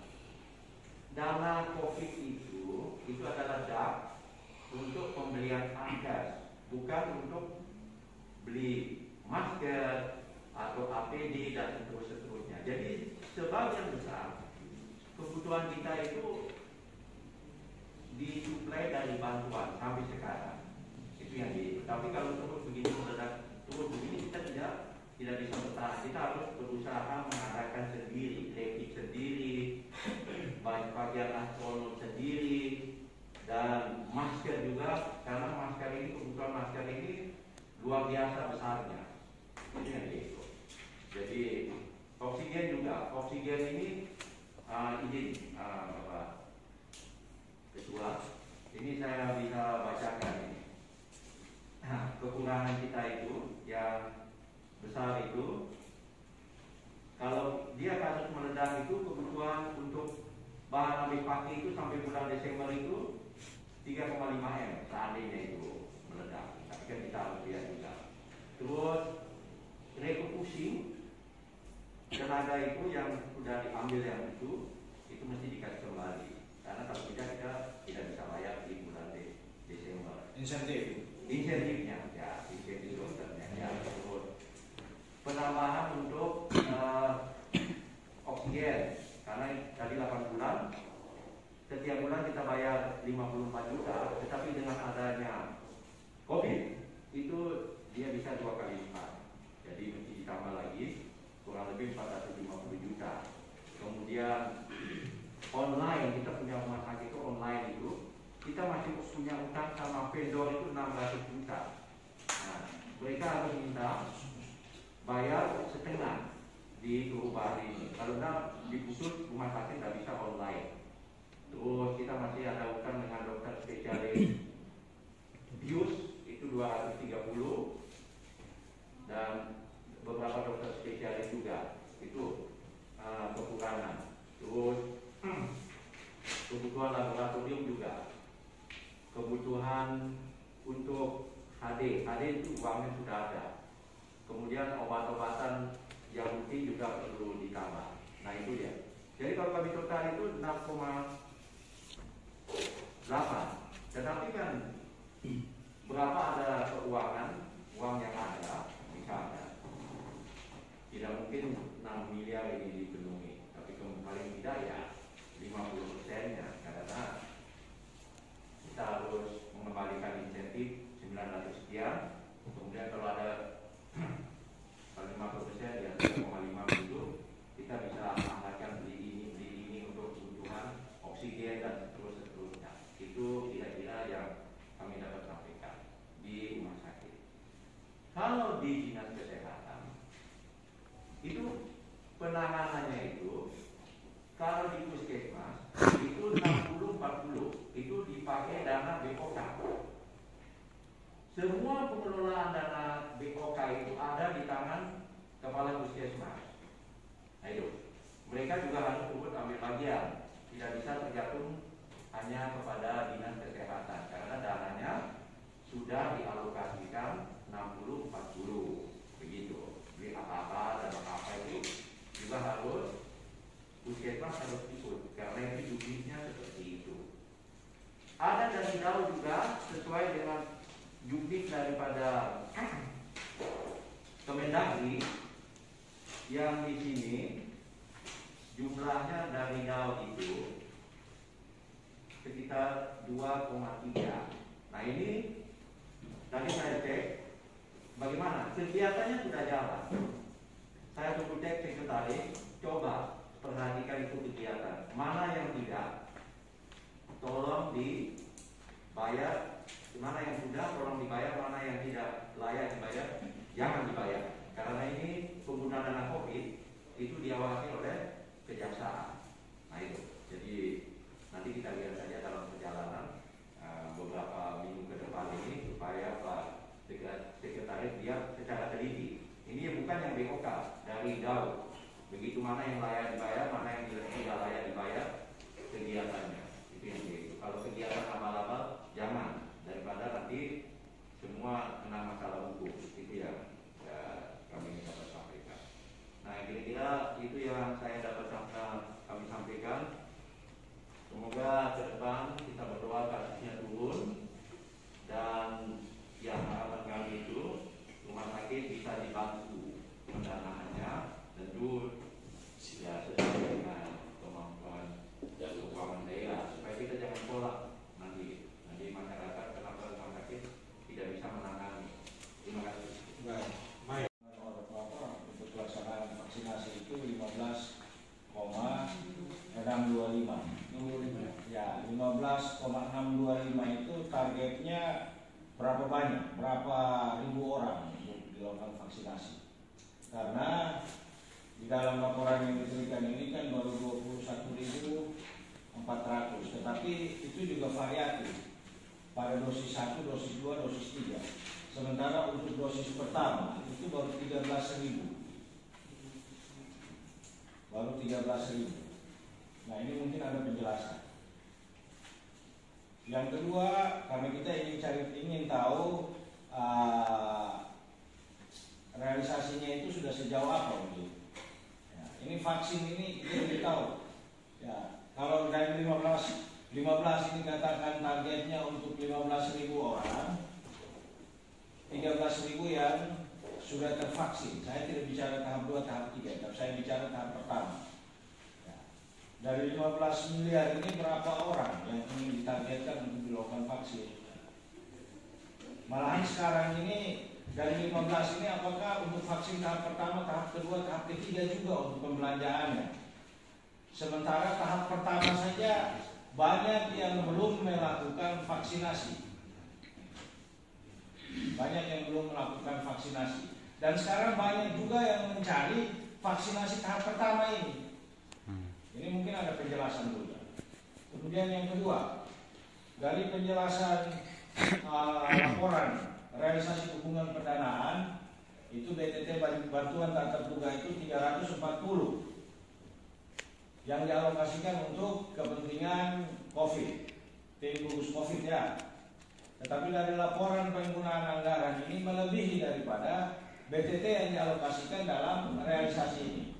G: dana COVID itu adalah DAP untuk pembelian angkas, bukan untuk beli masker atau APD dan seterusnya. Jadi sebagian besar kebutuhan kita itu disuplai dari bantuan sampai sekarang. Itu yang tapi kalau terus begini meledak terus begini kita tidak bisa bertahan. Kita harus berusaha mengadakan sendiri, rapid sendiri, bagian astronot sendiri, dan masker juga, karena masker ini, kebutuhan masker ini luar biasa besarnya. Ini yang itu. Jadi oksigen juga, oksigen ini Bapak Ketua, ini saya bisa bacakan ini. Nah, kekurangan kita itu yang besar itu, kalau dia kasus meledak itu kebutuhan untuk bahan habis pakai itu sampai bulan Desember itu 3,5 M seandainya itu meledak. Tapi kan kita harus lihat juga. Terus refocusing tenaga itu yang sudah diambil yang itu mesti dikasih kembali. Karena kalau tidak kita tidak bisa bayar di bulan Desember. Insentifnya, ya, insentif dokternya, ya, terus penambahan untuk oksigen, karena tadi 8 bulan, setiap bulan kita bayar 54 juta, tetapi dengan adanya COVID itu dia bisa 2 kali lipat, jadi mesti ditambah lagi kurang lebih 450 juta. Kemudian online, kita punya rumah sakit itu online itu, kita masih punya utang sama vendor itu 600 juta. Nah, mereka harus minta bayar setengah di Tuhu Bahri ini. Kalau enggak diputus rumah sakit nggak bisa online. Terus kita masih ada utang dengan dokter spesialis bius itu 230 dan beberapa dokter spesialis juga itu kekurangan. Terus kebutuhan laboratorium juga, kebutuhan untuk HD itu uangnya sudah ada. Kemudian obat-obatan yang rutin juga perlu ditambah. Nah itu ya. Jadi kalau kami total itu 6,8. Tetapi kan berapa ada keuangan, uang yang ada, misalnya tidak mungkin 6 miliar ini dipenuhi, tapi paling tidak ya 50%-nya, karena kita harus mengembalikan insentif 900 sekian, kemudian kalau ada 50% ya 3,5 itu kita bisa anggarkan beli ini untuk kebutuhan oksigen dan seterusnya. Itu kira-kira yang kami dapat sampaikan di rumah sakit. Kalau di dinas kesehatan itu penanganannya itu, kalau di puskesmas itu 60-40 itu dipakai dana BOK. Semua pengelolaan dana BOK itu ada di tangan kepala puskesmas. Nah itu, mereka juga harus turut ambil bagian, tidak bisa tergantung hanya kepada dinas kesehatan karena dananya sudah dialokasikan 60-40 begitu. Beli apa-apa dan apa itu juga harus puskesmas harus ikut karena itu jumlahnya seperti itu. Ada dari jauh juga sesuai dengan jumlah daripada Kemendagri yang di sini jumlahnya dari jauh itu sekitar 2,3. Nah ini tadi saya cek bagaimana kegiatannya sudah jalan. Saya tunggu cek sekretaris, coba perhatikan itu kegiatan. Mana yang tidak, tolong dibayar. Mana yang sudah, tolong dibayar. Mana yang tidak layak dibayar, jangan dibayar. Karena ini pengguna dana COVID itu diawasi oleh kejaksaan. Nah itu, jadi nanti kita lihat saja dalam perjalanan beberapa minggu ke depan ini supaya Pak Sekretaris dia secara teliti. Ini bukan yang BOK dari jauh. Begitu mana yang layak dibayar, mana yang tidak layak dibayar kegiatannya. Itu yang begitu. Kalau kegiatan abal-abal jangan, daripada nanti semua kena masalah hukum. Itu yang kami dapat sampaikan. Nah kira-kira itu yang saya dapat kami sampaikan. Semoga ke depan kita berdoa kasusnya turun dan yang harapan kami itu rumah sakit bisa dibantu pendanaannya tentu ya sesuai dengan kemampuan dan keuangan daerah supaya kita jangan tolak nanti masyarakat kenapa rumah sakit tidak bisa menangani. Terima kasih.
A: Baik. Untuk pelaksanaan vaksinasi itu 15,625. Ya, 15,625 itu targetnya berapa banyak? Berapa ribu orang untuk dilakukan vaksinasi? Karena di dalam laporan yang diberikan ini kan baru 21.400, tetapi itu juga variatif pada dosis 1, dosis 2, dosis 3. Sementara untuk dosis pertama itu baru 13.000. Baru 13.000. Nah ini mungkin ada penjelasan. Yang kedua, karena kita ingin tahu realisasinya itu sudah sejauh apa begitu. Ya, ini vaksin ini kita ingin tahu. Ya, kalau dari 15 ini katakan targetnya untuk 15.000 orang, 13.000 yang sudah tervaksin. Saya tidak bicara tahap 2, tahap 3, tapi saya bicara tahap pertama. Dari 15 miliar ini berapa orang yang ingin ditargetkan untuk dilakukan vaksin? Malahan sekarang ini dari 15 ini apakah untuk vaksin tahap pertama, tahap kedua, tahap ketiga juga untuk pembelanjaannya? Sementara tahap pertama saja banyak yang belum melakukan vaksinasi. Banyak yang belum melakukan vaksinasi. Dan sekarang banyak juga yang mencari vaksinasi tahap pertama ini. Ini mungkin ada penjelasan dulu. Kemudian yang kedua, dari penjelasan laporan realisasi dukungan pendanaan itu BTT bantuan tak terduga itu 340 yang dialokasikan untuk kepentingan COVID, tim gugus COVID ya. Tetapi dari laporan penggunaan anggaran ini melebihi daripada BTT yang dialokasikan dalam realisasi ini.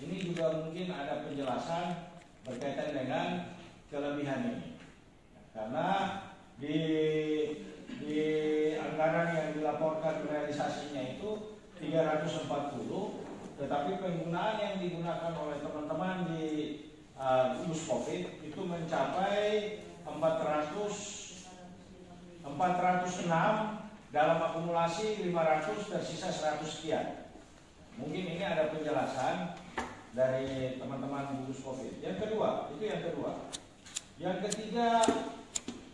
A: Ini juga mungkin ada penjelasan berkaitan dengan kelebihan ini. Karena di anggaran yang dilaporkan realisasinya itu 340, tetapi penggunaan yang digunakan oleh teman-teman di gugus COVID itu mencapai 406 dalam akumulasi 500 tersisa 100 sekian. Mungkin ini ada penjelasan dari teman-teman gugus COVID. Yang kedua, itu yang kedua. Yang ketiga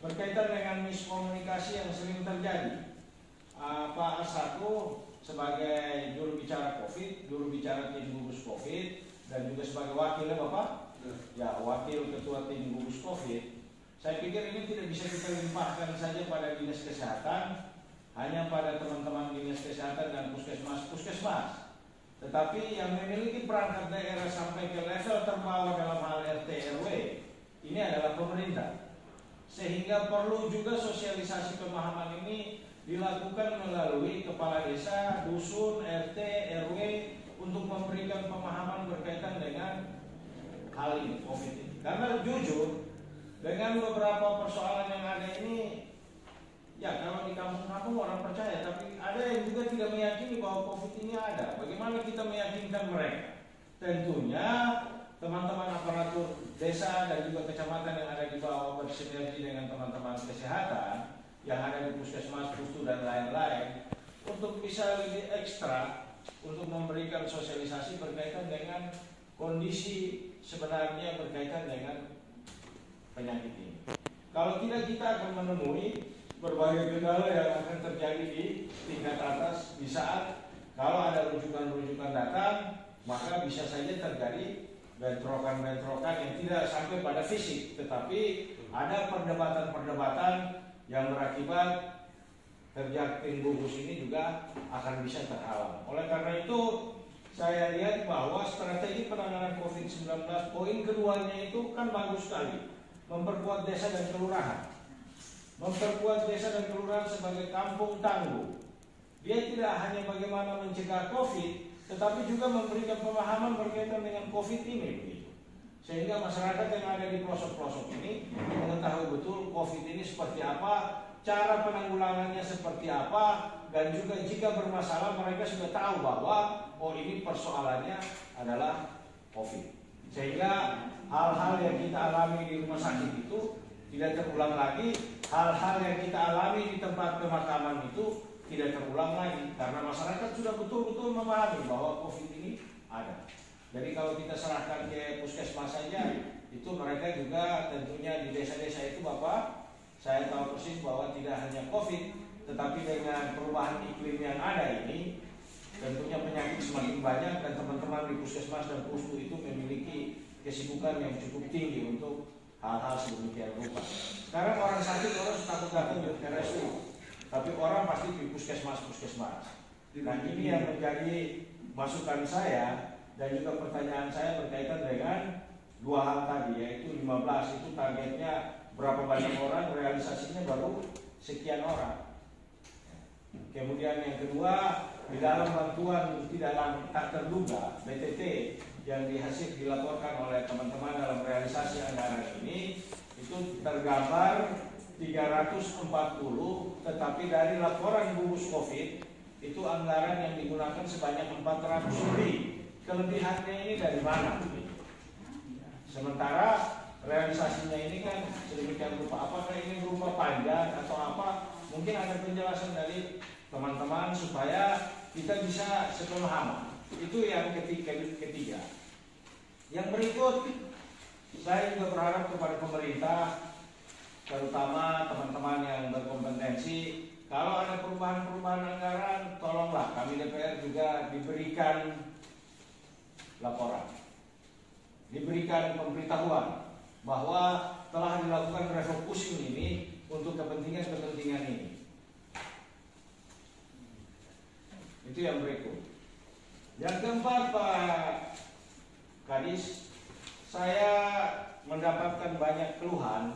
A: berkaitan dengan miskomunikasi yang sering terjadi. Pak Asako sebagai juru bicara COVID, juru bicara tim gugus COVID, dan juga sebagai wakilnya Bapak, ya wakil ketua tim gugus COVID. Saya pikir ini tidak bisa kita limpahkan saja pada dinas kesehatan, hanya pada teman-teman dinas kesehatan dan puskesmas. Tetapi yang memiliki perangkat daerah sampai ke level terbawah dalam hal RT RW ini adalah pemerintah. Sehingga perlu juga sosialisasi pemahaman ini dilakukan melalui kepala desa, dusun, RT, RW untuk memberikan pemahaman berkaitan dengan hal ini, COVID ini. Karena jujur dengan beberapa persoalan yang ada ini, ya kalau di kampung-kampung orang percaya, tapi ada yang juga tidak meyakini bahwa COVID ini ada. Bagaimana kita meyakinkan mereka? Tentunya teman-teman aparatur desa dan juga kecamatan yang ada di bawah bersinergi dengan teman-teman kesehatan yang ada di puskesmas, pustu dan lain-lain untuk bisa lebih ekstra untuk memberikan sosialisasi berkaitan dengan kondisi sebenarnya berkaitan dengan penyakit ini. Kalau tidak, kita akan menemui berbagai kendala yang akan terjadi di tingkat atas di saat kalau ada rujukan-rujukan datang, maka bisa saja terjadi bentrokan-bentrokan yang tidak sampai pada fisik, tetapi ada perdebatan-perdebatan yang berakibat kerja tim gugus ini juga akan bisa terhalang. Oleh karena itu, saya lihat bahwa strategi penanganan COVID-19 poin keduanya itu kan bagus sekali, memperkuat desa dan kelurahan. Memperkuat desa dan kelurahan sebagai kampung tangguh. Dia tidak hanya bagaimana mencegah COVID, tetapi juga memberikan pemahaman berkaitan dengan COVID ini. Sehingga masyarakat yang ada di pelosok-pelosok ini mengetahui betul COVID ini seperti apa, cara penanggulangannya seperti apa, dan juga jika bermasalah mereka sudah tahu bahwa oh ini persoalannya adalah COVID. Sehingga hal-hal yang kita alami di rumah sakit itu tidak terulang lagi, hal-hal yang kita alami di tempat pemakaman itu tidak terulang lagi, karena masyarakat sudah betul-betul memahami bahwa COVID ini ada. Jadi kalau kita serahkan ke puskesmas saja, itu mereka juga tentunya di desa-desa itu Bapak, saya tahu persis bahwa tidak hanya COVID, tetapi dengan perubahan iklim yang ada ini, tentunya penyakit semakin banyak dan teman-teman di puskesmas dan pustu itu memiliki kesibukan yang cukup tinggi untuk hal-hal sedemikian rupa. Sekarang orang sakit orang takut datang ke RSU, tapi orang pasti di puskesmas. Nah ini yang menjadi masukan saya dan juga pertanyaan saya berkaitan dengan dua hal tadi, yaitu 15 itu targetnya berapa banyak orang, realisasinya baru sekian orang. Kemudian yang kedua, di dalam bantuan tak terduga BTT yang dilaporkan oleh teman-teman dalam realisasi anggaran ini itu tergambar 340, tetapi dari laporan gugus COVID itu anggaran yang digunakan sebanyak 400 lebih. Kelebihannya ini dari mana? Sementara realisasinya ini kan sedemikian rupa, apakah ini berupa panjang atau apa? Mungkin ada penjelasan dari teman-teman supaya kita bisa sepemahaman. Itu yang ketiga. Yang berikut, saya juga berharap kepada pemerintah, terutama teman-teman yang berkompetensi, kalau ada perubahan-perubahan anggaran, tolonglah kami DPR juga diberikan laporan, diberikan pemberitahuan bahwa telah dilakukan refocusing ini untuk kepentingan-kepentingan ini. Itu yang berikut. Yang keempat, Pak Kadis, saya mendapatkan banyak keluhan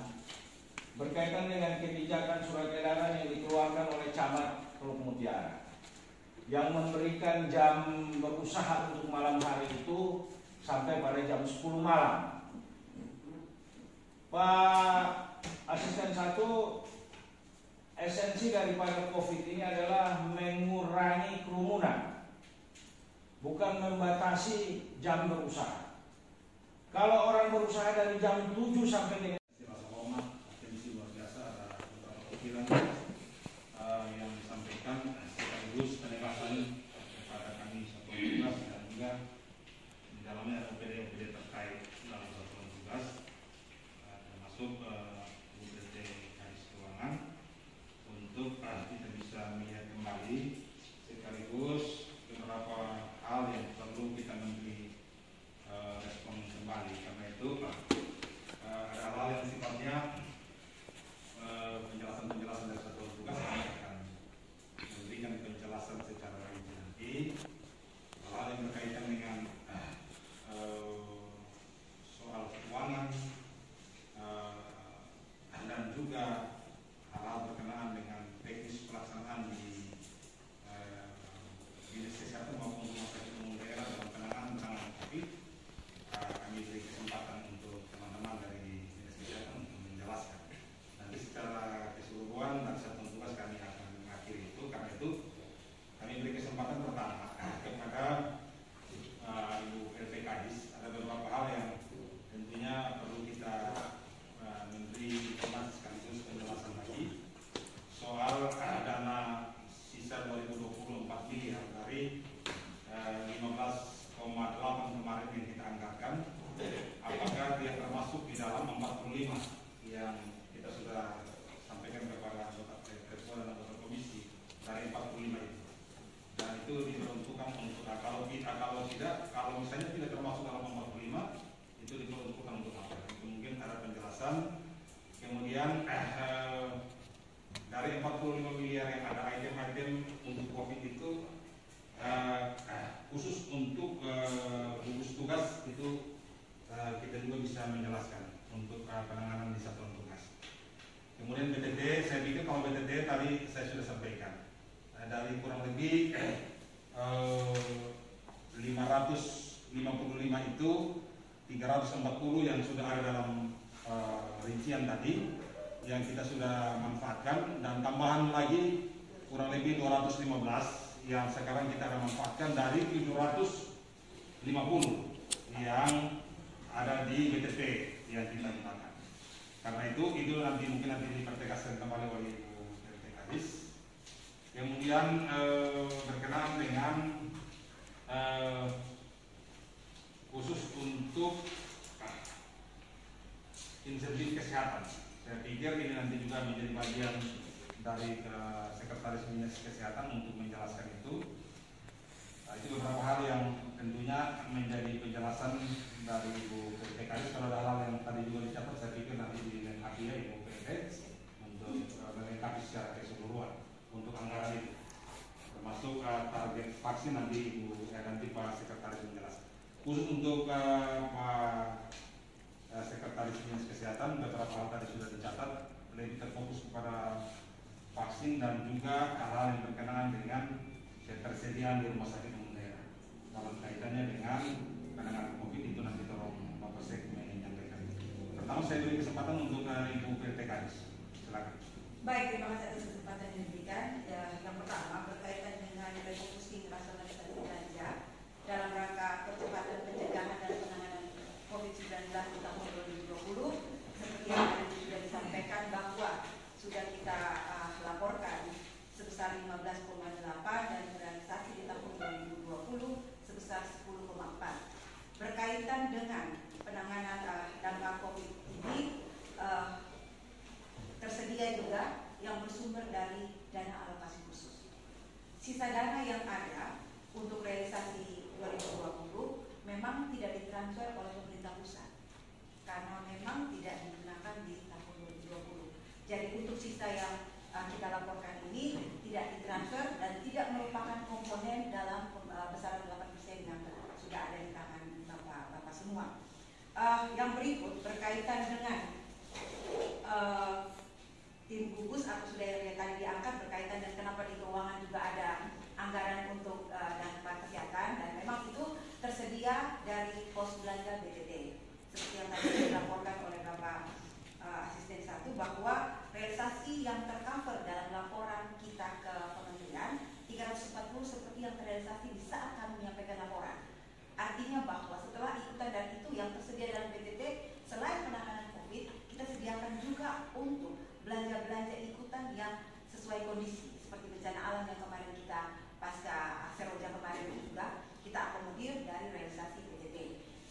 A: berkaitan dengan kebijakan surat edaran yang dikeluarkan oleh Camat Teluk Mutiara yang memberikan jam berusaha untuk malam hari itu sampai pada jam 10 malam. Pak Asisten 1, esensi daripada COVID ini adalah mengurangi kerumunan, bukan membatasi jam berusaha. Kalau orang berusaha dari jam 7 sampai dengan
F: yang disampaikan sekaligus penegasan kepada kami satuan tugas dan juga di dalamnya ada OPD terkait dalam satuan tugas termasuk UPT Kadis Keuangan untuk kita bisa melihat kembali sekaligus beberapa hal yang perlu kita memberi respon kembali. Karena itu ada hal yang sifatnya penjelasan dari satuan tugas kami akan memberikan penjelasan secara rinci nanti. Hal yang berkaitan dengan soal keuangan dan juga hal-hal berkenaan dengan teknis pelaksanaan di dinas kesehatan maupun rumah sakit umum daerah dalam penanganan COVID. Kami beri kesempatan untuk teman-teman dari dinas kesehatan untuk menjelaskan. Nanti secara keseluruhan dan satuan tugas kami akan mengakhiri itu. Karena itu kami beri kesempatan pertama kepada Ibu LP Kadis. Ada beberapa hal yang tentunya perlu kita memberi informasi sekaligus penjelasan lagi soal dana sisa 2020 4 miliar dari 15,8 kemarin yang kita anggarkan. Apakah dia termasuk di dalam 45 yang kita sudah sampaikan kepada anggota Ketua dan anggota komisi dari 45 itu, dan itu diperuntukkan untuk kalau misalnya tidak termasuk dalam 45 itu diperuntukkan untuk apa? Itu mungkin ada penjelasan. Kemudian dari 45 miliar yang ada item-item untuk COVID itu khusus untuk gugus tugas itu kita juga bisa menjelaskan untuk penanganan di satuan tugas. Kemudian BTT, saya pikir kalau BTT tadi saya sudah sampaikan dari kurang lebih 555 itu 340 yang sudah ada dalam rincian tadi yang kita sudah manfaatkan, dan tambahan lagi kurang lebih 215 yang sekarang kita akan manfaatkan dari 750 yang ada di BTP yang kita gunakan. Karena itu nanti mungkin dipertegaskan kembali oleh Ibu LP Kadis. Kemudian berkenaan dengan khusus untuk insentif kesehatan, saya pikir ini nanti juga menjadi bagian dari Sekretaris Dinas Kesehatan untuk menjelaskan itu. Itu beberapa hal yang tentunya menjadi penjelasan dari Ibu PKS. Kalau ada hal yang tadi juga dicatat, saya pikir nanti dilengkapi ya Ibu PKS untuk melengkapi secara keseluruhan untuk anggaran itu, termasuk target vaksin nanti nanti Pak Sekretaris menjelaskan. Khusus untuk Pak Sekretaris Dinas Kesehatan, beberapa hal tadi sudah dicatat, lebih terfokus kepada vaksin dan juga hal-hal yang berkenaan dengan ketersediaan di rumah sakit umum daerah dalam kaitannya dengan penanganan COVID itu. Nanti tolong Bapak Sek menyampaikan. Pertama saya beri kesempatan untuk Ibu PLT Kadis. Silakan.
E: Baik, terima kasih atas kesempatan yang diberikan. Yang pertama berkaitan dengan refocusing rasionalisasi belanja dalam rangka percepatan pencegahan dan penanganan COVID-19 di tahun 2020. Seperti yang tadi sudah disampaikan bahwa sudah kita laporkan sebesar 15,8 dan realisasi di tahun 2020 sebesar 10,4. Berkaitan dengan karena memang tidak digunakan di tahun 2020. Jadi untuk sisa yang kita laporkan ini tidak ditransfer dan tidak merupakan komponen dalam besaran 8% yang sudah ada di tangan Bapak semua. Yang berikut berkaitan dengan tim gugus atau sudah yang tadi diangkat berkaitan dan kenapa di keuangan juga ada anggaran untuk dampak kesehatan, dan memang itu tersedia dari pos belanja BTT seperti yang tadi dilaporkan oleh Bapak Asisten 1 bahwa realisasi yang tercover dalam laporan kita ke Kementerian 340 seperti yang terrealisasi di saat kami menyampaikan laporan. Artinya bahwa setelah ikutan dan itu yang tersedia dalam BTT selain penanganan COVID, kita sediakan juga untuk belanja-belanja ikutan yang sesuai kondisi seperti bencana alam yang kemarin kita pasca Seroja kemarin juga kita akomodir dari realisasi BTT,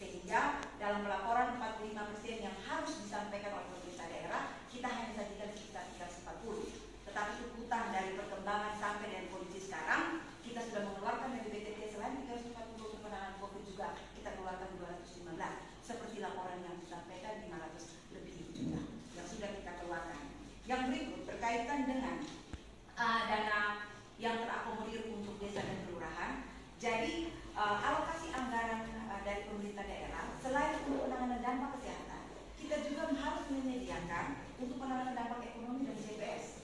E: sehingga dalam laporan 45% yang harus disampaikan oleh pemerintah daerah kita hanya sajikan sekitar 340, tetapi ikutan dari perkembangan sampai dengan kondisi sekarang kita sudah mengeluarkan dari BTT selain 340 untuk penanganan COVID juga kita keluarkan 215 seperti laporan yang disampaikan 500 lebih juta yang sudah kita keluarkan. Yang berikut berkaitan dengan dana yang terakomodir untuk desa dan kelurahan. Jadi alokasi anggaran dari pemerintah daerah selain untuk penanganan dampak kesehatan, kita juga harus menyediakan untuk penanganan dampak ekonomi dan CPS.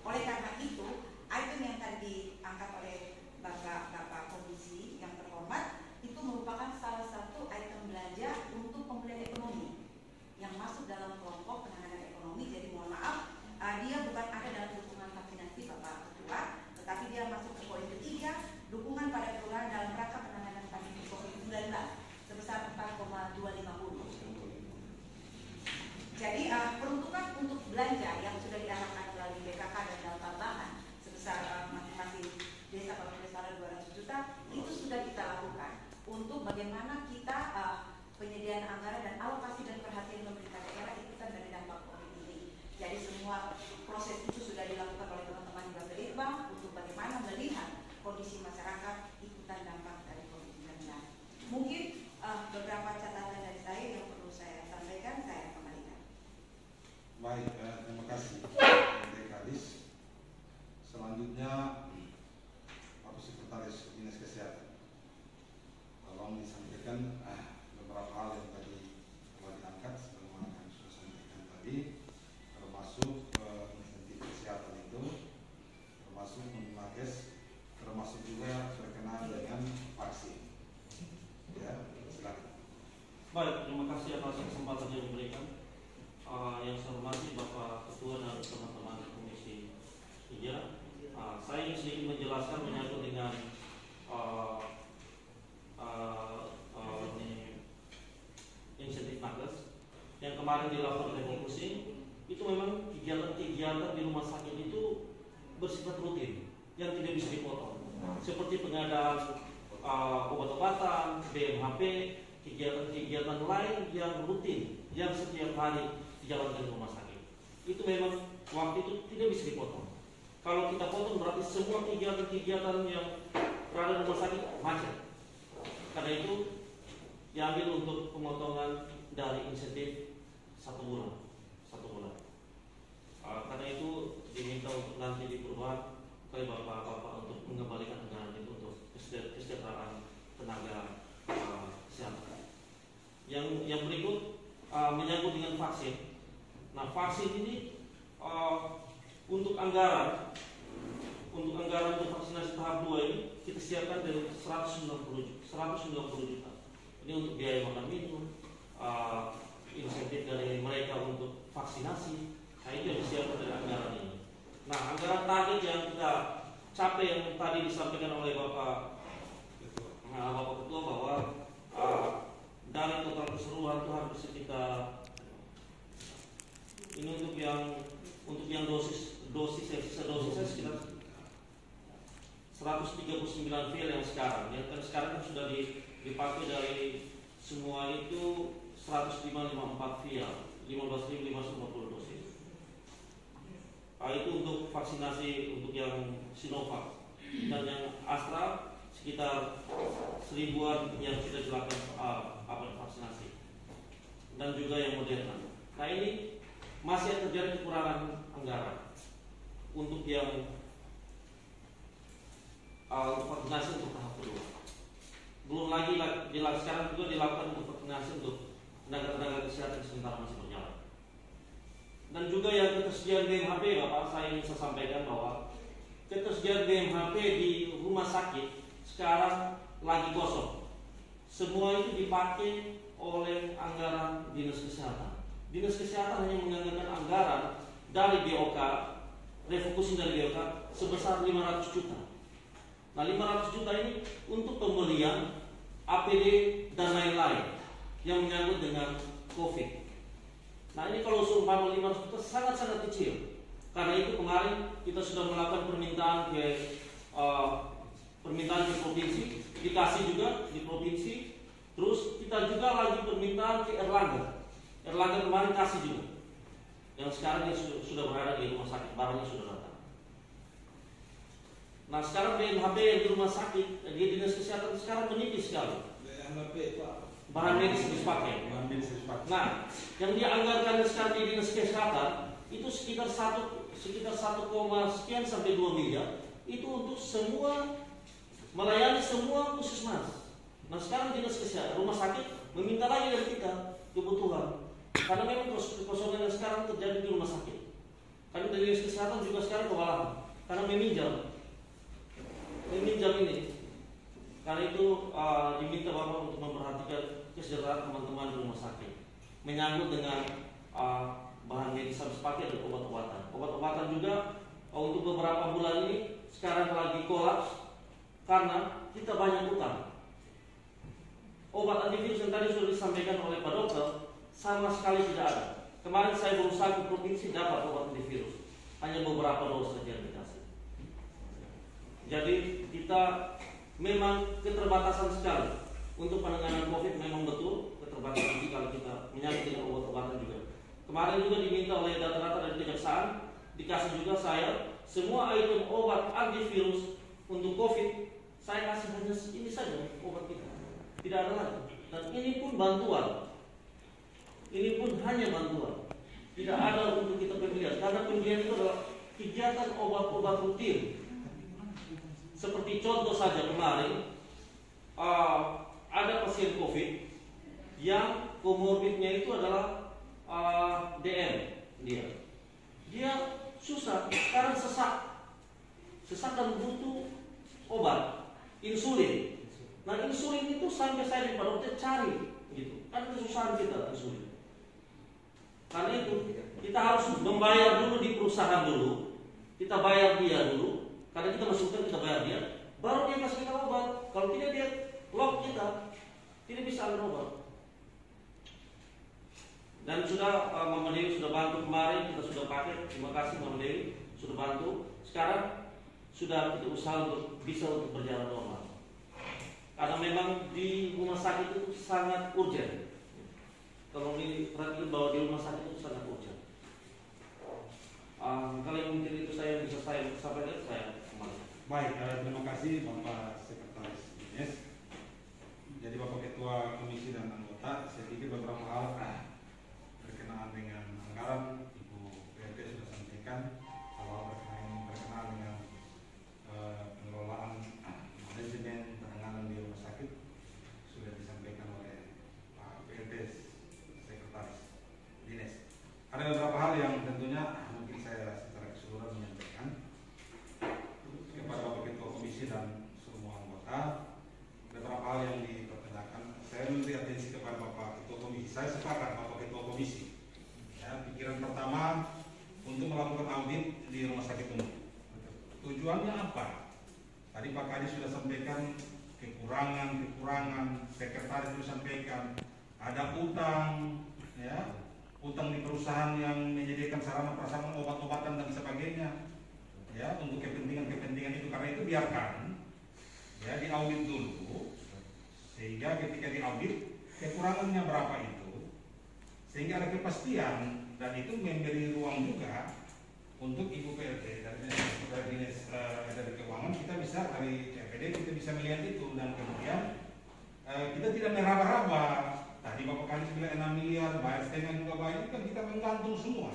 E: Oleh karena itu, item yang tadi diangkat oleh Bapak Komisi yang terhormat itu merupakan salah satu item belanja untuk pemulihan ekonomi yang masuk dalam kelompok penanganan ekonomi. Jadi mohon maaf, dia bukan ada dalam dukungan vaksinasi Bapak Ketua, tetapi dia masuk ke poin ketiga, dukungan pada kelurahan dalam rangka penanganan pandemi COVID-19 sebesar 4,250. Jadi peruntukan untuk belanja yang sudah diarahkan melalui BKK dan dalam tambahan sebesar masing-masing desa kalau tidak salah 200 juta itu sudah kita lakukan untuk bagaimana kita penyediaan anggaran dan alokasi dan perhatian pemerintah daerah ikutan dari dampak COVID ini. Jadi semua proses itu sudah dilakukan oleh teman-teman di Bapelitbang untuk bagaimana melihat kondisi masyarakat ikutan dampak dari COVID-19. Mungkin beberapa catatan dari saya yang perlu saya sampaikan, saya kembalikan.
F: Baik, terima kasih Kadis. Selanjutnya Pak Sekretaris Dinas Kesehatan, tolong disampaikan beberapa hal yang tadi telah diangkat sebagaimana kami sudah sampaikan tadi, termasuk insentif kesehatan itu, termasuk nakes, termasuk juga berkenaan dengan vaksin. Ya, silakan.
H: Baik, terima kasih atas kesempatan yang diberikan. Yang saya hormati Bapak Ketua dan teman-teman Komisi 3. Saya ingin sedikit menjelaskan menyangkut dengan insentif nakes yang kemarin dilakukan oleh Komisi. Itu memang kegiatan-kegiatan di rumah sakit itu bersifat rutin yang tidak bisa dipotong, seperti pengadaan obat-obatan, BMHP, kegiatan-kegiatan lain yang rutin yang setiap hari dijalankan di rumah sakit. Itu memang waktu itu tidak bisa dipotong. Kalau kita potong berarti semua kegiatan-kegiatan yang berada di rumah sakit macet. Karena itu diambil untuk pemotongan dari insentif 1 bulan. Karena itu diminta untuk nanti di perubahan oleh Bapak-Bapak untuk mengembalikan anggaran itu untuk kesejahteraan tenaga kesehatan. Yang berikut menyangkut dengan vaksin. Nah, vaksin ini untuk anggaran untuk vaksinasi tahap 2 ini kita siapkan dari 190 juta. Ini untuk biaya makan minum, insentif dari mereka untuk vaksinasi. Nah, itu yang disiapkan dari anggaran ini. Nah, anggaran target yang kita capai yang tadi disampaikan oleh Bapak Ketua bahwa dari total keseluruhan itu hampir sekitar ini untuk yang dosis sekitar 139 vial yang sekarang. Yang kan sekarang kan sudah dipakai dari semua itu 154 vial, 15.550 dosis. Itu untuk vaksinasi untuk yang Sinovac, dan yang Astra sekitar 1000-an yang sudah dilakukan vaksinasi. dan juga yang modern. Nah ini masih terjadi kekurangan anggaran untuk yang vaksinasi untuk tahap kedua. Belum lagi sekarang juga dilakukan untuk vaksinasi untuk tenaga-tenaga kesehatan sementara masih berjalan. Dan juga yang ketersediaan BMHP, Bapak, saya ingin sampaikan bahwa ketersediaan BMHP di rumah sakit sekarang lagi kosong. Semua itu dipakai oleh anggaran Dinas Kesehatan. Dinas Kesehatan hanya menganggarkan anggaran dari BOK, refocusing dari BOK sebesar 500 juta. Nah 500 juta ini untuk pembelian APD dan lain-lain yang menyangkut dengan COVID. Nah ini kalau seumpama 500 juta sangat-sangat kecil. Karena itu kemarin kita sudah melakukan permintaan ke provinsi, dikasih juga di provinsi. Terus kita juga lagi permintaan ke Erlangga. Erlangga kemarin kasih juga. Yang sekarang dia sudah berada di rumah sakit, barangnya sudah datang. Nah sekarang BMHP yang di rumah sakit, di Dinas Kesehatan sekarang menipis sekali.
A: BMHP itu apa?
H: Bahan medis dipakai. Nah, yang dianggarkan sekarang di Dinas Kesehatan itu sekitar 1, sekian sampai 2 miliar itu untuk semua melayani semua puskesmas. Nah sekarang Dinas Kesehatan rumah sakit meminta lagi dari kita kebutuhan karena memang kekosongan yang sekarang terjadi di rumah sakit. Karena dari Dinas Kesehatan juga sekarang kewalahan karena meminjam ini. Karena itu diminta Bapak untuk memperhatikan kesejahteraan teman-teman di rumah sakit menyangkut dengan bahan medis harus pakai dan obat-obatan. Obat-obatan juga untuk beberapa bulan ini sekarang lagi kolaps karena kita banyak utang. Obat antivirus yang tadi sudah disampaikan oleh Pak Dokter sama sekali tidak ada. Kemarin saya berusaha ke provinsi dapat obat antivirus, hanya beberapa dos saja yang dikasih. Jadi kita memang keterbatasan sekali untuk penanganan COVID, memang betul keterbatasan kalau kita menyangkut dengan obat-obatan juga. Kemarin juga diminta oleh data-data dari kejaksaan, dikasih juga saya semua item obat antivirus untuk COVID, saya kasih hanya ini saja obat kita, tidak ada lagi. Dan ini pun bantuan, ini pun hanya bantuan, tidak ada untuk kita pembelian. Karena pembelian itu adalah kegiatan obat-obat rutin. Seperti contoh saja kemarin ada pasien COVID yang komorbidnya itu adalah DM dia susah, sekarang sesak dan butuh obat insulin. Nah insulin itu sampai saya di Pak Dokter cari gitu, kan kesusahan kita insulin. Karena itu kita harus membayar dulu di perusahaan dulu, kita bayar dia dulu, karena kita masukkan kita bayar dia, baru dia kasih kita obat. Kalau tidak dia lock kita, tidak bisa ambil obat. Dan sudah Mama Dewi sudah bantu kemarin, kita sudah pakai. Terima kasih Mama Dewi sudah bantu. Sekarang sudah kita usaha untuk bisa untuk berjalan normal. Karena memang di rumah sakit itu sangat urgent. Kalau diperhatikan bahwa di rumah sakit itu sangat urgent. Kalau mungkin itu saya bisa saya sampaikan, saya kembali.
F: Baik, terima kasih Bapak Sekretaris Dinas. Jadi Bapak Ketua Komisi dan anggota, saya pikir beberapa hal berkenaan dengan anggaran, Ibu PRT sudah sampaikan bahwa berkenaan dengan pengelolaan manajemen penanganan di rumah sakit sudah disampaikan oleh Pak PRT Sekretaris Dinas. Ada beberapa hal yang tentunya mungkin saya secara keseluruhan menyampaikan kepada Bapak Ketua Komisi dan semua anggota. Beberapa hal yang dipertanyakan, saya memberi atensi kepada Bapak Ketua Komisi. Saya sepakat Bapak Ketua Komisi. Ya, pikiran pertama untuk melakukan audit di rumah sakit umum. Tujuannya apa? Tadi Pak Kadis sudah sampaikan kekurangan, sekretaris sudah sampaikan ada utang, ya, utang di perusahaan yang menyediakan sarana prasarana obat-obatan dan sebagainya, ya, untuk kepentingan itu. Karena itu biarkan, ya, diaudit dulu, sehingga ketika diaudit kekurangannya berapa itu, sehingga ada kepastian, dan itu memberi ruang juga untuk Ibu PRT dari keuangan kita bisa dari CPD kita bisa melihat itu, dan kemudian kita tidak meraba-raba. Tadi tadi Bapak Kadis bilang 6 miliar, bayar setengah juga bayar, kan kita menggantung semua.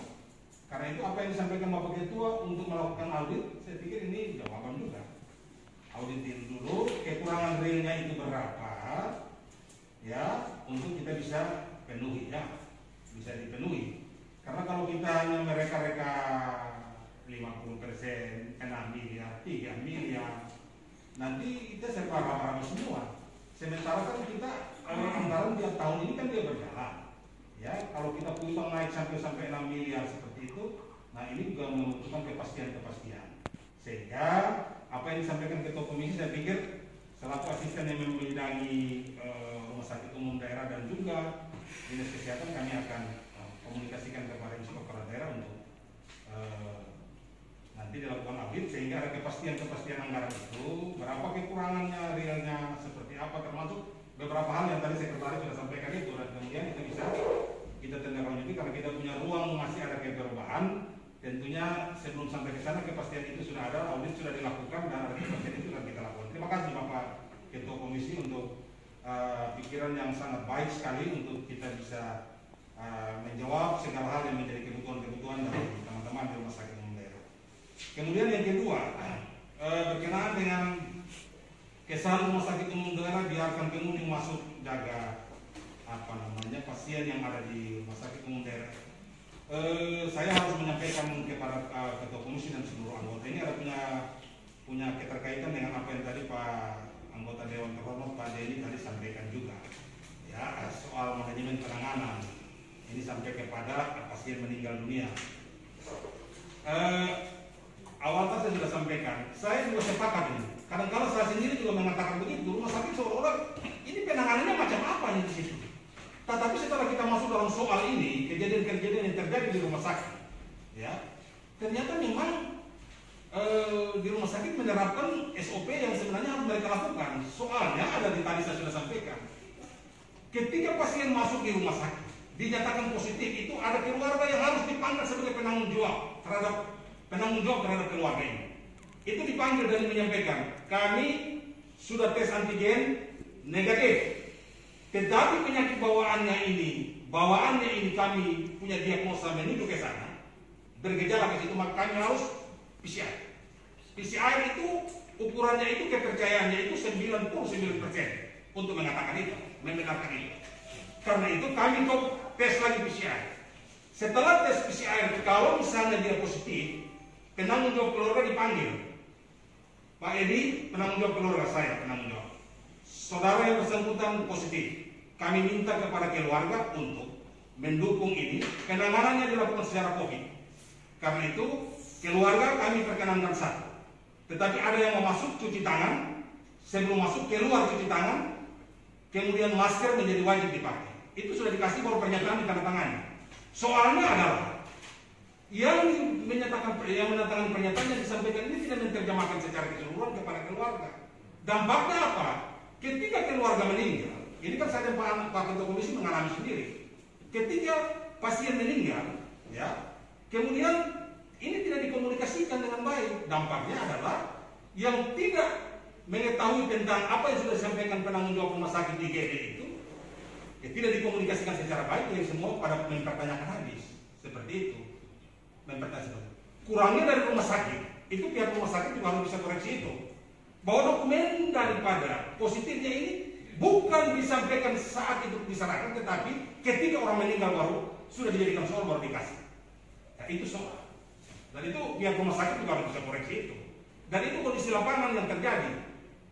F: Karena itu apa yang disampaikan Bapak Ketua untuk melakukan audit, saya pikir ini jawaban juga. Auditin dulu kekurangan realnya itu berapa, ya, untuk kita bisa penuhi, ya, bisa dipenuhi. Karena kalau kita hanya mereka-reka 50%, 6 miliar, 3 miliar, nanti kita serba raba-raba semua. Sementara kan kita anggaran tiap tahun ini kan dia berjalan. Ya, kalau kita punya naik sampai 6 miliar seperti itu, nah ini juga membutuhkan kepastian-kepastian. Sehingga apa yang disampaikan Ketua Komisi, saya pikir selaku asisten yang membidangi Rumah Sakit Umum Daerah dan juga Dinas Kesehatan, kami akan komunikasikan kepada Inspektorat Kepala Daerah untuk nanti dilakukan audit sehingga ada kepastian-kepastian anggaran itu, berapa kekurangannya, realnya seperti apa, termasuk beberapa hal yang tadi Sekretaris sudah sampaikan itu, dan kemudian itu bisa kita tindaklanjuti karena kita punya ruang masih ada perubahan. Tentunya sebelum sampai ke sana kepastian itu sudah ada, audit sudah dilakukan dan ada kepastian itu sudah kita lakukan. Terima kasih Bapak Ketua Komisi untuk pikiran yang sangat baik sekali untuk kita bisa menjawab segala hal yang menjadi kebutuhan-kebutuhan dari teman-teman di Rumah Sakit Umum Daerah. Kemudian yang kedua, berkenaan dengan kesalahan Rumah Sakit Umum Daerah biarkan pengunjung masuk jaga pasien yang ada di Rumah Sakit Umum Daerah. Saya harus menyampaikan kepada Ketua Komisi dan seluruh anggota ini ada punya keterkaitan dengan apa yang tadi Pak Anggota Dewan Terhormat Pak Denny tadi sampaikan juga, ya, soal manajemen penanganan ini sampai kepada pasien meninggal dunia. Awal tadi saya sudah sampaikan, saya juga sepakat ini. Kadang-kadang saya sendiri juga mengatakan begitu, rumah sakit seolah-olah ini penanganannya macam apa ini di situ. Tetapi setelah kita masuk dalam soal ini, kejadian-kejadian yang terjadi di rumah sakit, ya, ternyata memang di rumah sakit menerapkan SOP yang sebenarnya harus mereka lakukan. Soalnya ada di tadi saya sudah sampaikan, ketika pasien masuk di rumah sakit dinyatakan positif, itu ada keluarga yang harus dipanggil sebagai penanggung jawab terhadap keluarga ini. Itu dipanggil dan menyampaikan, kami sudah tes antigen negatif, tetapi penyakit bawaannya ini kami punya diagnosa menuju ke sana, bergejala ke situ, maka kami harus PCR. PCR itu ukurannya itu kepercayaannya itu 99% untuk mengatakan itu, membenarkan itu. Karena itu kami tes lagi PCR. Setelah tes PCR, kalau misalnya dia positif, penanggung jawab keluarga dipanggil. Pak Edi, penanggung jawab keluarga, saya penanggung jawab. Saudara yang bersangkutan positif, kami minta kepada keluarga untuk mendukung ini. Penanganannya dilakukan secara COVID. Karena itu keluarga kami perkenankan satu. Tetapi ada yang mau masuk cuci tangan, sebelum masuk keluar cuci tangan, kemudian masker menjadi wajib dipakai. Itu sudah dikasih baru pernyataan ditandatangani. Soalnya adalah yang menandatangani pernyataan yang disampaikan ini tidak menerjemahkan secara keseluruhan kepada keluarga. Dampaknya apa? Ketika keluarga meninggal, ini kan saya dan Pak Ketua Komisi mengalami sendiri. Ketika pasien meninggal, ya, kemudian ini tidak dikomunikasikan dengan baik. Dampaknya adalah yang tidak mengetahui tentang apa yang sudah disampaikan penanggung jawab rumah sakit di IGD itu, ya, tidak dikomunikasikan secara baik, yang semua pada mempertanyakan habis. Seperti itu. Kurangnya dari rumah sakit, itu pihak rumah sakit juga harus bisa koreksi itu. Bahwa dokumen daripada positifnya ini bukan disampaikan saat itu diserahkan, tetapi ketika orang meninggal baru sudah dijadikan soal baru dikasih. Nah, itu soal. Dan itu pihak rumah sakit juga harus bisa koreksi itu. Dan itu kondisi lapangan yang terjadi.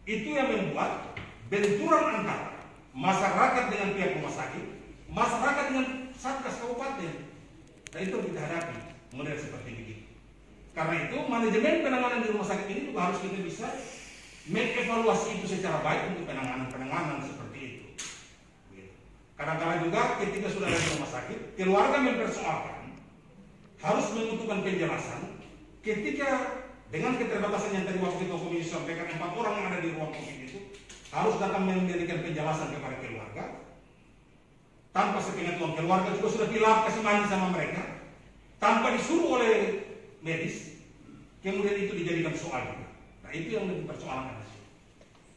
F: Itu yang membuat benturan antara masyarakat dengan pihak rumah sakit, masyarakat dengan Satgas Kabupaten. Dan itu kita hadapi model seperti begitu. Karena itu manajemen penanganan di rumah sakit ini juga harus kita bisa mengevaluasi itu secara baik untuk penanganan seperti itu. Kadang-kadang juga ketika sudah ada di rumah sakit, keluarga mempersoalkan, harus membutuhkan penjelasan ketika dengan keterbatasan yang tadi waktu Ketua Komisi sampaikan 4 orang yang ada di ruang COVID itu harus datang memberikan penjelasan kepada keluarga. Tanpa sepengetahuan keluarga juga sudah dilap kasih mandi sama mereka, tanpa disuruh oleh medis, kemudian itu dijadikan soal juga. Nah, itu yang lebih persoalan.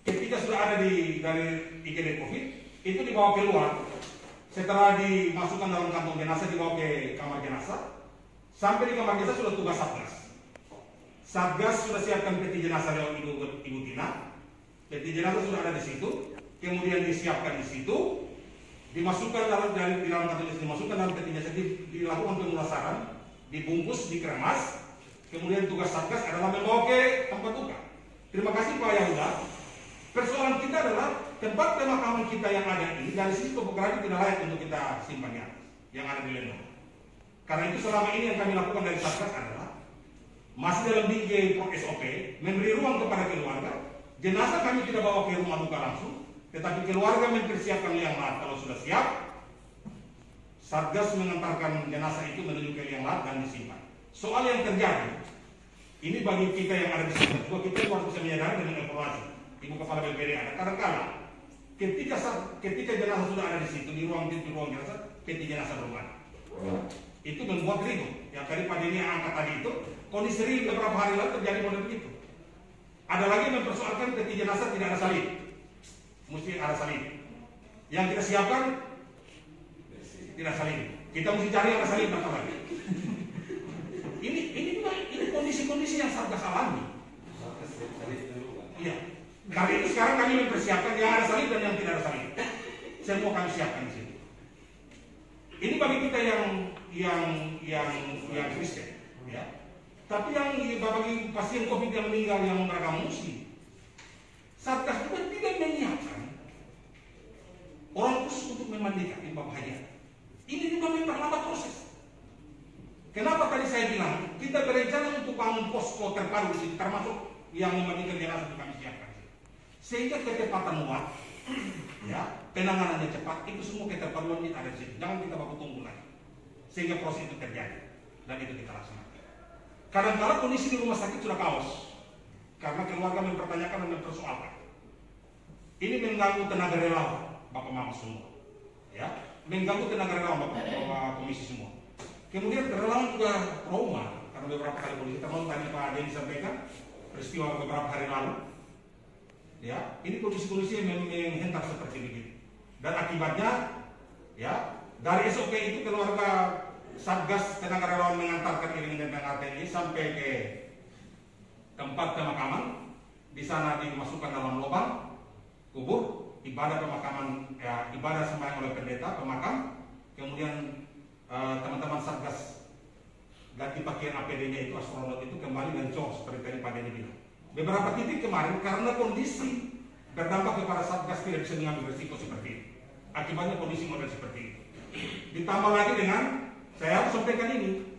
F: Ketika sudah ada dari IGD COVID, itu dibawa keluar setelah dimasukkan dalam kantong jenazah dibawa ke kamar jenazah. Sampai di kamar jenazah sudah tugas Satgas. Satgas sudah siapkan peti jenazah lewat Ibu Tina. Peti jenazah sudah ada di situ. Kemudian disiapkan di situ, dimasukkan di dalam kantong jenazah, dimasukkan dalam peti jenazah, dilakukan pemulasaran, dibungkus, dikemas. Kemudian tugas Satgas adalah membawa ke tempat duka. Terima kasih Pak Yahuda. Persoalan kita adalah tempat pemakaman kita yang ada ini dari sisi topografi tidak layak untuk kita simpan yang ada di Lembang. Karena itu selama ini yang kami lakukan dari Satgas adalah masih dalam DJ SOP, memberi ruang kepada keluarga. Jenazah kami tidak bawa ke rumah duka langsung, tetapi keluarga mempersiapkan liang lahat. Kalau sudah siap, Satgas mengantarkan jenazah itu menuju ke liang lahat dan disimpan. Soal yang terjadi, ini bagi kita yang ada di sini, juga kita harus bisa menyadari dengan evaluasi. Ibu Kepala BPD ada. Kadang-kadang ketika jenazah sudah ada di situ di ruang jenazah, peti jenazah belum ada. Itu membuat ribut. Yang tadi Pak Denny angkat tadi itu, kondisi real beberapa hari lalu terjadi model begitu. Ada lagi yang mempersoalkan peti jenazah tidak ada salib. Mesti ada salib. Yang kita siapkan tidak salib. Kita mesti cari yang ada salib apa lagi. Ini kondisi-kondisi yang Satgas alami. Iya. Karena itu sekarang kami mempersiapkan yang ada salib dan yang tidak ada salib. Semua kami siapkan di sini. Ini bagi kita yang Kristen, ya. Tapi yang bagi pasien COVID yang meninggal yang beragama Muslim, Satgas juga tidak menyiapkan orang khusus untuk memandikan di bab hajat. Ini juga memperlambat proses. Kenapa tadi saya bilang kita berencana untuk bangun posko terpadu di sini, termasuk yang memandikan jenazah itu kami siapkan, sehingga kecepatan waktu, ya, penanganannya cepat, itu semua keterpaduan ini ada di sini. Jangan kita baku tunggu lagi, sehingga proses itu terjadi dan itu kita laksanakan. Kadang-kadang kondisi di rumah sakit sudah kaos karena keluarga mempertanyakan dan mempersoalkan. Ini mengganggu tenaga relawan, Bapak Mama semua, ya, mengganggu tenaga relawan Bapak Komisi semua. Kemudian relawan juga trauma karena beberapa kali polisi terlalu tadi Pak Denny sampaikan peristiwa beberapa hari lalu. Ya, ini kondisi-kondisi yang menghentak seperti ini. Dan akibatnya, ya, dari SOP itu keluarga Satgas tenaga relawan mengantarkan iring dan TNI sampai ke tempat pemakaman. Di sana dimasukkan dalam lubang kubur, ibadah pemakaman, ya, ibadah sembahyang oleh pendeta pemakam. Kemudian teman-teman Satgas ganti pakaian APD-nya itu, astronot itu kembali dan cor seperti tadi Pak Denny bilang. Beberapa titik kemarin karena kondisi berdampak kepada Satgas tidak bisa mengambil resiko seperti itu. Akibatnya kondisi model seperti itu. Ditambah lagi dengan, saya harus sampaikan ini,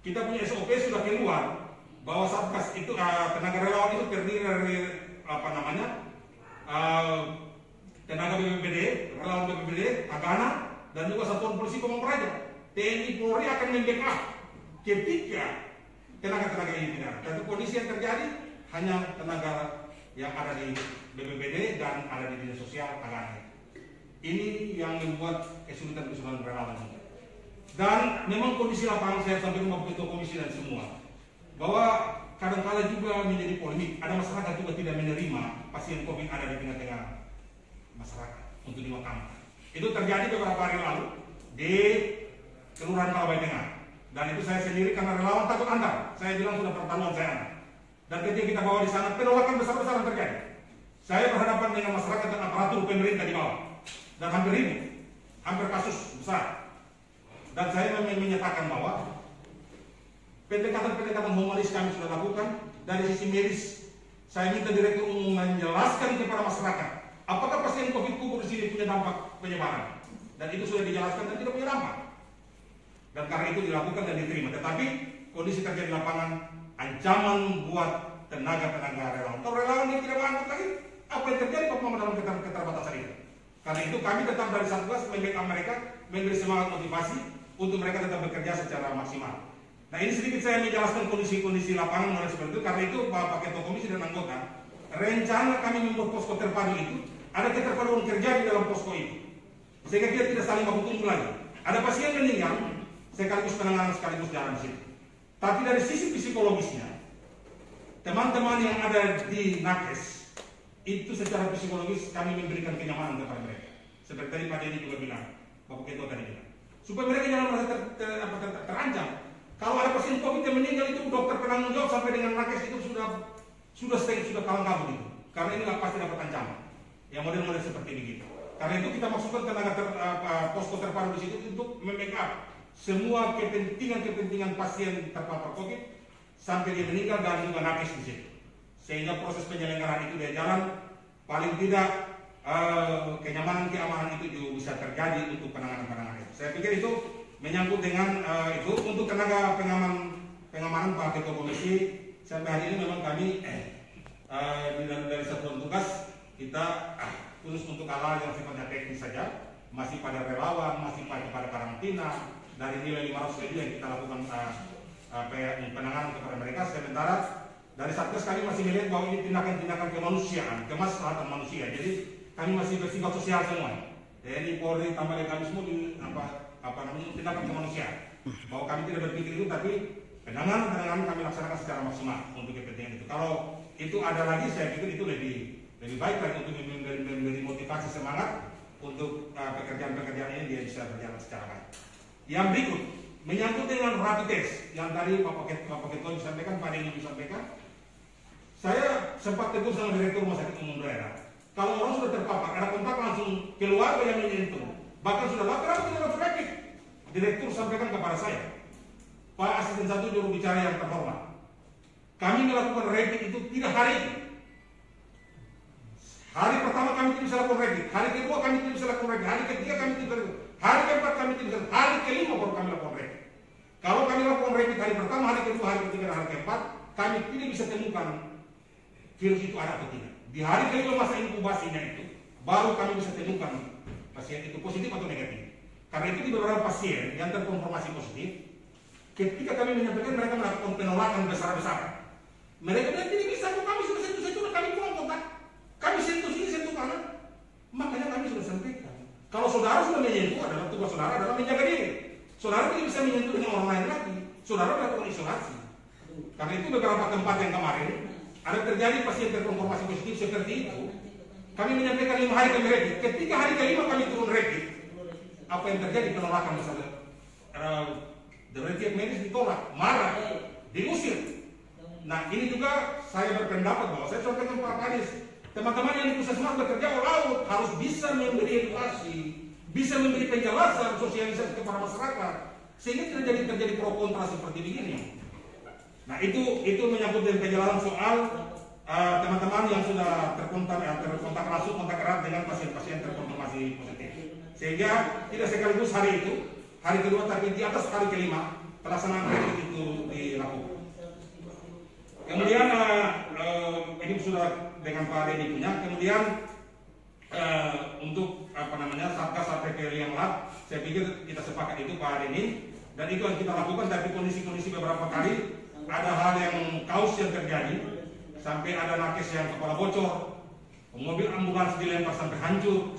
F: kita punya SOP sudah keluar bahwa Satgas itu tenaga relawan itu terdiri dari tenaga BPBD, relawan BPBD, Tagana, dan juga satuan polisi Pamong Praja. TNI Polri akan membackup ketika tenaga-tenaga ini tidak ada. Dan kondisi yang terjadi hanya tenaga yang ada di BPBD dan ada di dinas sosial Tagana. Ini yang membuat kesulitan-kesulitan relawan ini. Dan memang kondisi lapangan saya sampai rumah ketua komisi dan semua, bahwa kadang-kala juga menjadi polemik. Ada masyarakat juga tidak menerima pasien COVID ada di tengah-tengah masyarakat untuk dimakamkan. Itu terjadi beberapa hari lalu di Kelurahan Kalbai Tengah. Dan itu saya sendiri karena relawan takut antar. Saya bilang sudah pertaruhan saya antar. Dan ketika kita bawa di sana, penolakan besar-besaran terjadi. Saya berhadapan dengan masyarakat dan aparatur pemerintah di bawah. Dan hampir ribut, hampir kasus besar. Dan saya menyatakan bahwa pendekatan-pendekatan humanis kami sudah lakukan. Dari sisi medis, saya minta Direktur Umum menjelaskan kepada masyarakat apakah pasien COVID kubur di sini punya dampak penyebaran. Dan itu sudah dijelaskan dan tidak punya dampak. Dan karena itu dilakukan dan diterima. Tetapi kondisi terjadi di lapangan, ancaman buat tenaga-tenaga relawan. Kalau relawan ini tidak mengangkat lagi, apa yang terjadi Bapak dalam keterbatasan itu? Karena itu kami tetap dari Satgas membackup mereka, memberi semangat motivasi untuk mereka tetap bekerja secara maksimal. Nah, ini sedikit saya menjelaskan kondisi-kondisi lapangan mulai seperti itu. Karena itu Bapak Ketua Komisi dan anggota, rencana kami membuat posko terpadu itu, ada keterpaduan kerja di dalam posko itu, sehingga kita tidak saling baku tunggu lagi. Ada pasien meninggal, sekaligus penanganan sekaligus jalan di situ. Tapi dari sisi psikologisnya, teman-teman yang ada di nakes itu secara psikologis kami memberikan kenyamanan kepada mereka. Seperti tadi Pak Denny juga bilang, Bapak Ketua tadi bilang. Supaya mereka jangan merasa terancam. Kalau ada pasien COVID yang meninggal itu dokter penanggung jawab sampai dengan nakes itu sudah kalang kabut itu. Karena ini pasti dapat ancaman. Yang model-model seperti begitu. Karena itu kita masukkan tenaga posko terpadu di situ untuk membackup semua kepentingan pasien terpapar COVID sampai dia meninggal dan juga nakes di situ. Sehingga proses penyelenggaraan itu dia jalan, paling tidak keamanan itu juga bisa terjadi untuk penanganan itu. Saya pikir itu menyangkut dengan itu untuk tenaga pengamanan Pak Ketua Komisi. Sampai hari ini memang kami dari satuan tugas kita khusus untuk hal yang sifatnya teknis saja, masih pada relawan, masih pada karantina dari nilai 500.000 yang kita lakukan penanganan kepada mereka. Sementara dari Satgas kami masih melihat bahwa ini tindakan-tindakan kemanusiaan, kemaslahatan manusia. Jadi kami masih bersifat sosial semua. TNI, Polri, tambah kami semua di tindakan kemanusiaan. Bahwa kami tidak berpikir itu, tapi penanganan kami laksanakan secara maksimal untuk kepentingan itu. Kalau itu ada lagi, saya pikir itu lebih baik lagi untuk memberi motivasi semangat untuk pekerjaan-pekerjaan ini dia bisa berjalan secara baik. Yang berikut menyangkut dengan rapid test yang tadi Pak Ketua disampaikan, Pak Denny disampaikan. Saya sempat tegur sama Direktur Rumah Sakit Umum Daerah. Kalau orang sudah terpapar, ada kontak langsung keluarga yang menyentuh, bahkan sudah lapor tidak rapid. Direktur sampaikan kepada saya, Pak Asisten 1 juru bicara yang terhormat, kami melakukan rapid itu tidak hari ini. Hari pertama kami tidak bisa lakukan rapid, hari kedua kami tidak bisa lakukan rapid, hari ketiga kami tidak bisa lakukan, hari keempat kami tidak bisa, hari kelima baru kami lakukan rapid. Kalau kami lakukan rapid hari pertama, hari kedua, hari ketiga, dan hari keempat, kami tidak bisa temukan virus itu ada atau tidak. Di hari kelima masa inkubasinya itu, baru kami bisa temukan pasien itu positif atau negatif. Karena itu di beberapa pasien yang terkonfirmasi positif, ketika kami menyampaikan mereka melakukan penolakan besar-besaran. Mereka bilang tidak bisa, kami sudah sentuh, kami pulang kontak. Kami sentuh sini, sentuh kanan. Makanya kami sudah sampaikan. Kalau saudara sudah menyentuh, adalah tugas saudara adalah menjaga diri. Saudara tidak bisa menyentuh dengan orang lain lagi. Saudara melakukan isolasi. Karena itu beberapa tempat yang kemarin ada terjadi pasien terkonfirmasi positif seperti itu. Kami menyampaikan 5 hari kami rapid. Ketika hari kelima kami turun rapid, apa yang terjadi? Penolakan besar. Dari pihak medis ditolak, marah, diusir. Nah ini juga saya berpendapat bahwa saya sampaikan Pak Kadis, teman-teman yang di puskesmas bekerja all out harus bisa memberi edukasi, bisa memberi penjelasan, sosialisasi kepada masyarakat, sehingga tidak terjadi pro kontra seperti begini. Nah itu menyangkut dengan penjelasan soal teman-teman yang sudah terkontak langsung, kontak erat dengan pasien-pasien terkonfirmasi positif, sehingga tidak sekaligus hari itu, hari kedua, tapi di atas hari kelima pelaksanaan rapid itu dilakukan. Kemudian ini sudah dengan Pak Denny punya. Kemudian untuk Satgas sampai ke liang lab, saya pikir kita sepakat itu Pak Denny, dan itu yang kita lakukan. Tapi kondisi-kondisi beberapa kali ada hal yang kaos yang terjadi, sampai ada nakes yang kepala bocor, mobil ambulans dilempar sampai hancur.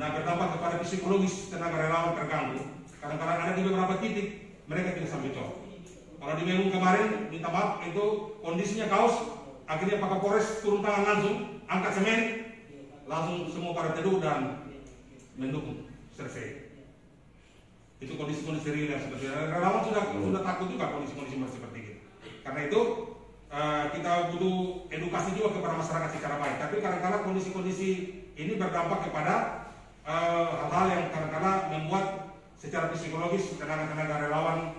F: Nah berdampak kepada psikologis tenaga relawan terganggu. Kadang-kadang ada di beberapa titik mereka tidak sampai cok. Kalau di Megung kemarin, minta maaf, itu kondisinya kaos, akhirnya Pak Kapolres turun tangan langsung, angkat semen, langsung semua pada teduh dan mendukung, selesai. Itu kondisi-kondisi real yang seperti itu. Relawan sudah takut juga kondisi-kondisi seperti itu. Karena itu kita butuh edukasi juga kepada masyarakat secara baik. Tapi kadang-kadang kondisi-kondisi ini berdampak kepada hal-hal yang kadang-kadang membuat secara psikologis tenaga-tenaga relawan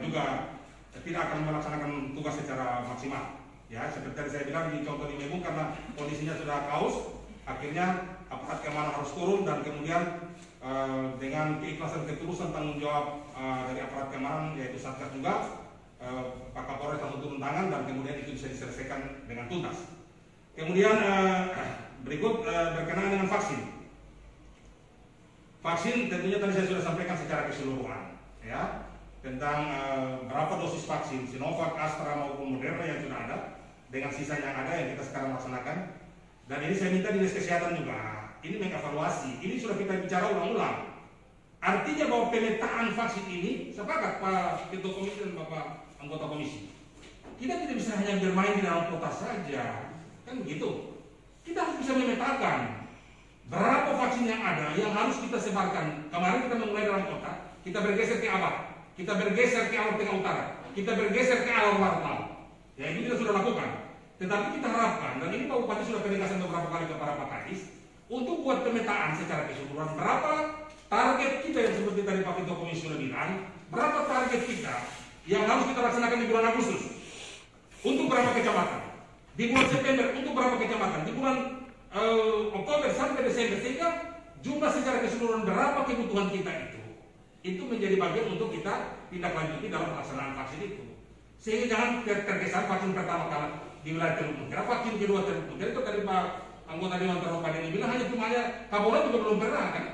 F: juga tidak akan melaksanakan tugas secara maksimal. Ya, seperti tadi saya bilang di contoh di Megung, karena kondisinya sudah kaos, akhirnya aparat keamanan harus turun, dan kemudian dengan keikhlasan ketulusan tanggung jawab dari aparat keamanan yaitu Satgas juga, Pak Kapolres langsung turun tangan dan kemudian itu bisa diselesaikan dengan tuntas. Kemudian berikut berkenaan dengan vaksin. Vaksin tentunya tadi saya sudah sampaikan secara keseluruhan, ya, tentang berapa dosis vaksin Sinovac, Astra maupun Moderna yang sudah ada, dengan sisa yang ada yang kita sekarang laksanakan. Dan ini saya minta Dinas Kesehatan juga, ini mengevaluasi, ini sudah kita bicara ulang-ulang. Artinya bahwa pemetaan vaksin ini, sepakat Pak Ketua Komisi dan Bapak anggota komisi, kita tidak bisa hanya bermain di dalam kota saja, kan begitu. Kita harus bisa memetakan berapa vaksin yang ada yang harus kita sebarkan. Kemarin kita memulai dalam kota, kita bergeser ke Abad, kita bergeser ke Alor Tengah Utara, kita bergeser ke Alor Barat. Ya, ini kita sudah lakukan. Tetapi kita harapkan, dan ini Pak Bupati sudah penegasan beberapa kali kepada Pak Kadis, untuk buat pemetaan secara keseluruhan berapa target kita yang seperti tadi Pak Ketua Komisi sudah bilang, berapa target kita yang harus kita laksanakan di bulan Agustus untuk berapa kecamatan, di bulan September untuk berapa kecamatan, di bulan Oktober sampai Desember, sehingga jumlah secara keseluruhan berapa kebutuhan kita itu menjadi bagian untuk kita tindak lanjuti dalam pelaksanaan vaksin itu. Sehingga jangan terkesan vaksin pertama kali di wilayah Teluk Muntera, vaksin kedua Teluk Muntera itu tadi Pak anggota Dewan Terhormat ini bilang hanya Kapolda juga belum pernah kan.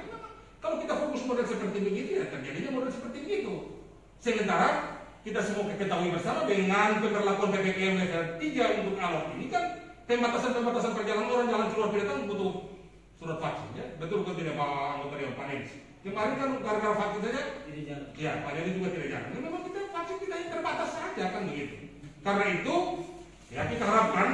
F: Kalau kita fokus model seperti begitu ya terjadinya model seperti begitu. Sementara kita semua ketahui bersama dengan pemberlakuan PPKM level 3 untuk Alor ini kan pembatasan perjalanan orang jalan keluar datang butuh surat vaksin ya. Betul kan tidak Pak anggota Dewan Pak Denis? Kemarin kan gara-gara vaksin saja tidak jalan. Ya, Pak Denis juga tidak jalan. Ya, memang kita vaksin kita yang terbatas saja kan begitu. Karena itu ya kita harapkan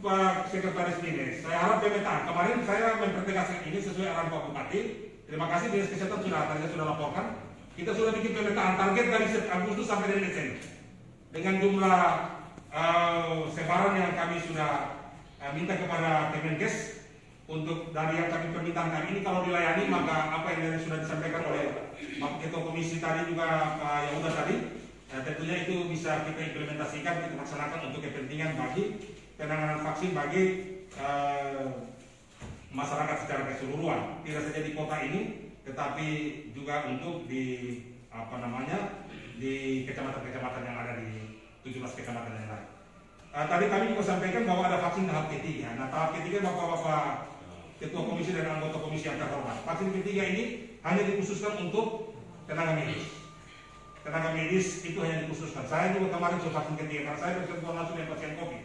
F: Pak Sekretaris Dinas, saya harap pemetaan. Kemarin saya mempertegaskan ini sesuai arahan Pak Bupati. Terima kasih Dinas Kesehatan sudah laporkan. Kita sudah bikin pemetaan target dari Agustus sampai dengan Desember. Dengan jumlah sebaran yang kami sudah minta kepada Kemenkes untuk dari yang kami permintaan kami ini kalau dilayani maka apa yang sudah disampaikan oleh Pak Ketua Komisi tadi juga Pak Yahuda tadi tentunya itu bisa kita implementasikan, kita laksanakan untuk kepentingan bagi penanganan vaksin bagi masyarakat secara keseluruhan, tidak saja di kota ini, tetapi juga untuk di di kecamatan-kecamatan yang ada di 17 kecamatan yang lain. Tadi kami juga sampaikan bahwa ada vaksin tahap ketiga. Nah, tahap ketiga Bapak-Bapak Ketua Komisi dan anggota Komisi yang terhormat, vaksin ketiga ini hanya dikhususkan untuk tenaga medis. Tenaga medis itu hanya dikhususkan. Saya juga kemarin sudah vaksin ketiga karena saya bersentuhan langsung dengan pasien COVID.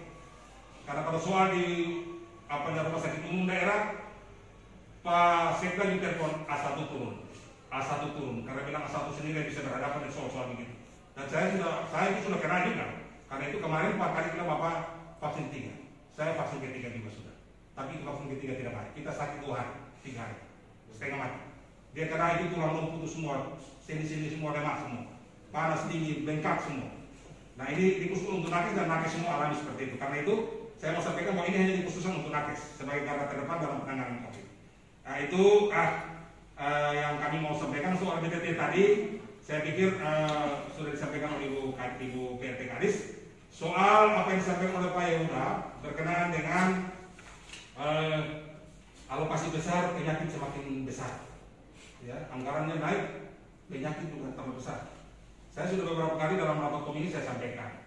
F: Karena kalau soal di rumah sakit umum daerah, Pak Sekda juga telepon A1 turun, karena bilang A1 sendiri bisa berhadapan dengan soal-soal begitu. Dan saya itu sudah kena juga. Karena itu kemarin Pak Kadis bilang Bapak vaksin 3, saya vaksin ketiga juga sudah. Tapi itu vaksin ketiga tidak baik. Kita sakit 2 hari, 3 hari, setengah mati. Dia kena itu tulang lumpuh semua, sini semua lemak semua. Panas tinggi, bengkak semua. Nah ini dikhususkan untuk nakes dan nakes semua alami seperti itu. Karena itu saya mau sampaikan bahwa ini hanya dikhususkan untuk nakes sebagai garda terdepan dalam penanganan COVID. Nah itu yang kami mau sampaikan soal BTT tadi. Saya pikir sudah disampaikan oleh Ibu PRT Kadis. Soal apa yang disampaikan oleh Pak Yahuda berkenaan dengan alokasi besar, penyakit semakin besar. Ya, anggarannya naik, penyakit juga tambah besar. Saya sudah beberapa kali dalam rapat komisi saya sampaikan,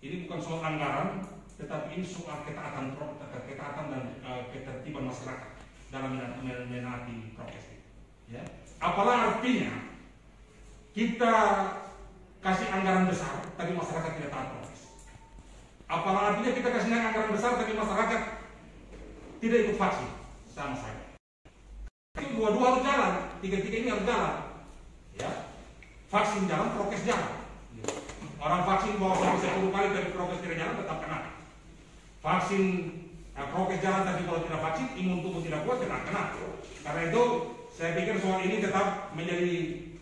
F: ini bukan soal anggaran, tetapi ini soal ketaatan dan ketertiban masyarakat dalam menaati prokes. Ya. Apalah artinya kita kasih anggaran besar, tapi masyarakat tidak taat prokes. Apalah artinya kita kasih anggaran besar, tapi masyarakat tidak ikut vaksin, sama saja. Itu dua-dua harus jalan, tiga-tiga ini harus jalan. Ya. Vaksin jalan, prokes jalan. Orang vaksin bawa sampai 10 kali tapi prokes tidak jalan tetap kena. Vaksin prokes jalan tapi kalau tidak vaksin imun tubuh tidak kuat tidak kena. Karena itu saya pikir soal ini tetap menjadi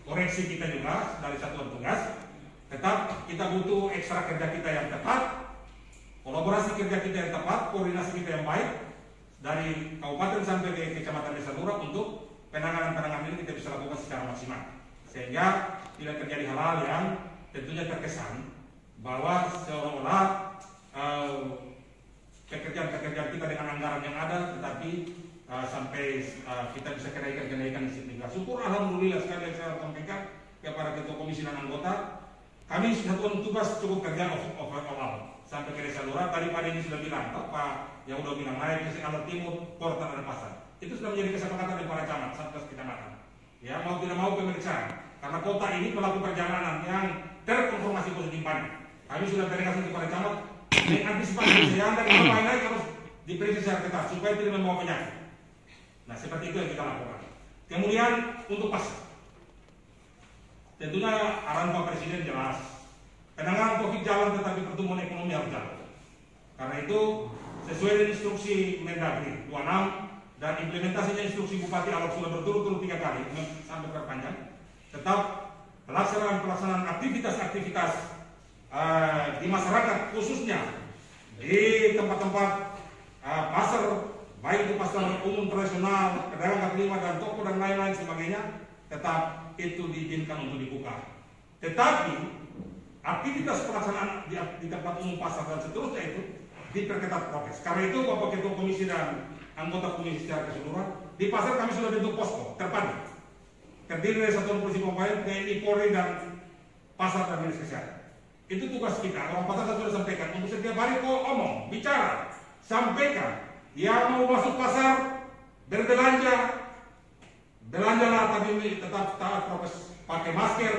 F: koreksi kita juga dari satuan tugas. Tetap kita butuh ekstra kerja kita yang tepat, kolaborasi kerja kita yang tepat, koordinasi kita yang baik dari kabupaten sampai ke kecamatan desa lurah untuk penanganan ini kita bisa lakukan secara maksimal. Sehingga tidak terjadi hal-hal yang tentunya terkesan bahwa seolah-olah pekerjaan kita dengan anggaran yang ada tetapi sampai kita bisa kenaikan signifikan. Syukur alhamdulillah sekali saya sampaikan kepada Ketua Komisi dan anggota, kami satuan tugas cukup kerja overall sampai ke desa lurah. Tadi Pak Denny sudah bilang, Pak yang udah bilang naik ke Alor Timur, Portal dan Pasar. Itu sudah menjadi kesepakatan dari para camat, 11 kecamatan. Ya, mau tidak mau pemeriksaan. Karena kota ini pelaku perjalanan yang terkonfirmasi positif panik. Kami sudah tegaskan kepada camat mengantisipasi yang dari apa naik harus diperiksa secara ketat supaya tidak membawa penyakit. Nah, seperti itu yang kita lakukan. Kemudian untuk pasar, tentunya arahan Pak Presiden jelas. Penanganan COVID jalan tetapi pertumbuhan ekonomi harus jalan. Karena itu sesuai dengan instruksi Mendagri 26 dan implementasinya instruksi Bupati Alor sudah berturut-turut 3 kali sampai terpanjang, tetap pelaksanaan aktivitas-aktivitas di masyarakat, khususnya di tempat-tempat pasar, baik itu pasar umum tradisional, pedagang kaki lima dan toko dan lain-lain sebagainya, tetap itu diizinkan untuk dibuka. Tetapi aktivitas pelaksanaan di tempat umum, pasar dan seterusnya itu diperketat prokes. Karena itu Bapak Ketua Komisi dan anggota komisi secara keseluruhan, di pasar kami sudah bentuk posko terpadu, terdiri dari Satuan Polisi Pamekasan, TNI, Polri dan pasar dan dinas kesehatan. Itu tugas kita. Orang pasar saya sudah sampaikan untuk setiap hari kok omong, bicara, sampaikan. Yang mau masuk pasar berbelanja, belanjalah, tapi tetap taat prokes, pakai masker,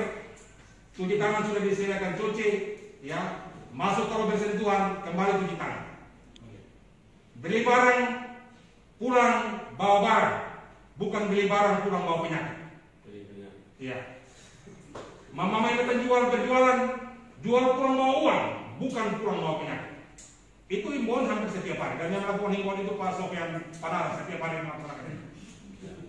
F: cuci tangan sudah disediakan cuci, ya. Masuk kalau bersentuhan, kembali cuci tangan. Beli barang, pulang bawa barang, bukan beli barang pulang bawa penyakit. Iya. Mama ini berjualan, jual pulang bawa uang, bukan pulang bawa penyakit. Itu himbauan hampir setiap hari, dan yang melakukan himbauan itu Pak Sofian Panara setiap hari melaksanakan itu.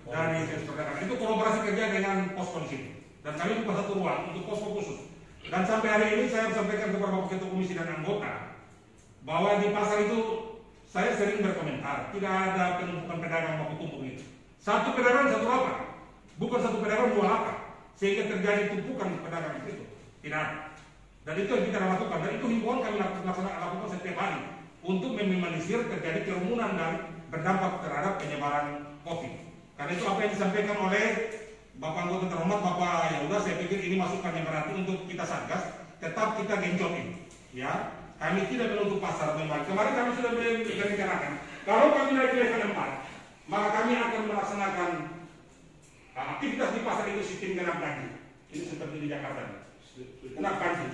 F: Dari perdagangan itu kolaborasi kerja dengan posko di sini, dan kami buka satu ruang untuk posko khusus. Dan sampai hari ini saya sampaikan kepada Bapak Ketua Komisi dan anggota bahwa di pasar itu saya sering berkomentar, tidak ada penumpukan pedagang baku tumpuk itu. Satu pedagang satu lapak, bukan satu pedagang 2 lapak, sehingga terjadi tumpukan pedagang itu. Tidak ada. Dan itu yang kita lakukan, dan itu himbauan kami lakukan setiap hari untuk meminimalisir terjadi kerumunan dan berdampak terhadap penyebaran COVID. Karena itu apa yang disampaikan oleh Bapak anggota terhormat, Bapak Yahuda, saya pikir ini masukan yang berarti untuk kita Satgas, tetap kita genjotin, ya. Kami tidak menutup pasar memang. Kemarin kami sudah merencanakan, kalau kami naik level 4, maka kami akan melaksanakan aktivitas di pasar itu sistem genap ganjil. Ini seperti di Jakarta, genap ganjil.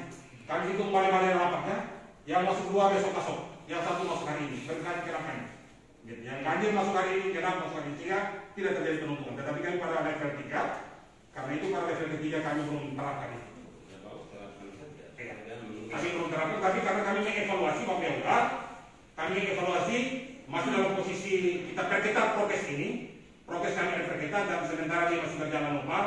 F: Kami hitung balik-balik lapaknya, yang masuk 2 besok, yang 1 masuk hari ini, berkali genap ganjil. Yang ganjil masuk hari ini, genap masuk hari ini, sehingga tidak terjadi penumpukan. Tetapi kami pada level 3, karena itu pada level ketiga kami belum menerapkan itu. Kami belum terapkan, tapi karena kami mengevaluasi Bapak Yahuda, kami mengevaluasi masih dalam posisi kita perketat prokes ini, prokes kami ada perketat dan sementara dia masih berjalan normal,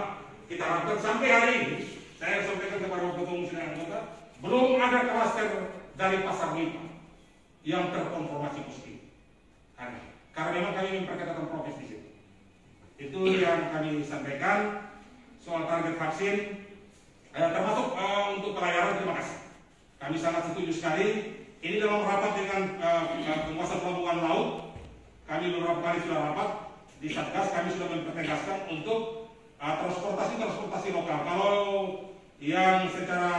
F: kita harapkan sampai hari ini, saya sampaikan kepada Bapak Ketua Komisi dan anggota, belum ada klaster dari pasar Limpa yang terkonfirmasi positif. Karena memang kami memperketatkan prokes di situ. Itu yang kami sampaikan soal target vaksin, termasuk untuk pelayaran. Terima kasih. Kami sangat setuju sekali. Ini dalam rapat dengan penguasa pelabuhan laut, kami beberapa kali sudah rapat di Satgas. Kami sudah mempertegaskan untuk transportasi lokal. Kalau yang secara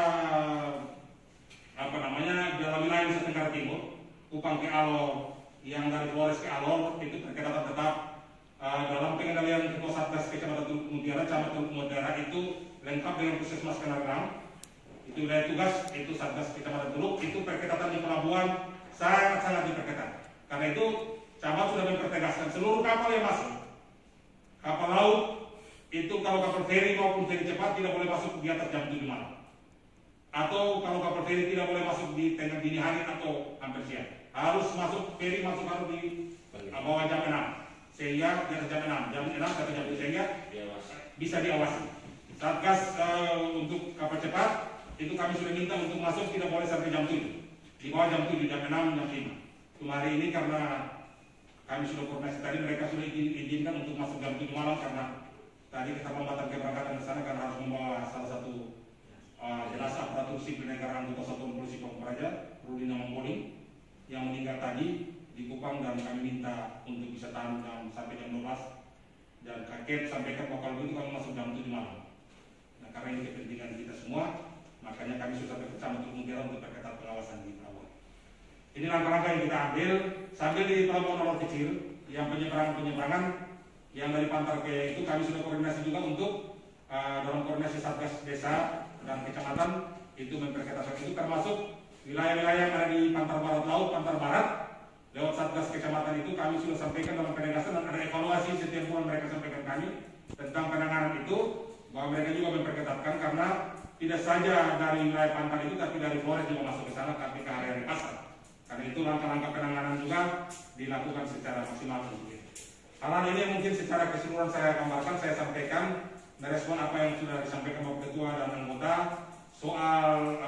F: dalam wilayah Nusa Tenggara Timur, Kupang ke Alor, yang dari Flores ke Alor itu perketaan tetap dalam pengendalian Ketua Satgas Kecamatan Teluk Mutiara, Camat Teluk Mutiara itu lengkap dengan Puskesmas Kenarang. Itu wilayah tugas, itu Satgas Kecamatan Teluk, itu perketatan di pelabuhan sangat-sangat diperketat. Karena itu Camat sudah mempertegaskan seluruh kapal yang masuk, kapal laut itu kalau kapal feri maupun feri cepat tidak boleh masuk di atas jam 7 malam. Atau kalau kapal feri tidak boleh masuk di tengah dini hari atau hampir siang. Harus masuk, feri masuk harus di bawah jam 6. Sehingga di atas jam 6 sampai jam 7 sehingga bisa diawasi. Satgas untuk kapal cepat itu kami sudah minta untuk masuk tidak boleh sampai jam 7. Di bawah jam 7, jam 6, jam 5. Cuma hari ini karena kami sudah koordinasi tadi, mereka sudah izinkan untuk masuk jam 7 malam karena tadi keterlambatan keberangkatan ke sana karena harus membawa salah satu jenazah aparatur sipil negara anggota Satuan Polisi Pamekasan Praja, Rudina Mangkoling, yang meninggal tadi di Kupang, dan kami minta untuk bisa tahan sampai jam 12 dan kaget sampaikan kalau begitu kami masuk jam 7 malam. Nah, karena ini kepentingan kita semua, makanya kami sudah sampai ke Camat Teluk Mutiara untuk perketat pengawasan di pelabuhan. Ini langkah-langkah yang kita ambil sambil di pelabuhan kecil yang penyeberangan yang dari Pantar ke itu kami sudah koordinasi juga untuk dalam koordinasi Satgas Desa dan Kecamatan itu memperketat itu, termasuk wilayah-wilayah yang ada di Pantar Barat Laut, Pantar Barat. Lewat Satgas Kecamatan itu kami sudah sampaikan dalam penegasan dan ada evaluasi setiap bulan mereka sampaikan kami tentang penanganan itu, bahwa mereka juga memperketatkan karena tidak saja dari wilayah Pantar itu, tapi dari Flores juga masuk ke sana, tapi ke area di pasar. Karena itu langkah-langkah penanganan juga dilakukan secara maksimal tentunya. Hal ini mungkin secara keseluruhan saya gambarkan, saya sampaikan merespon apa yang sudah disampaikan Bapak Ketua dan anggota soal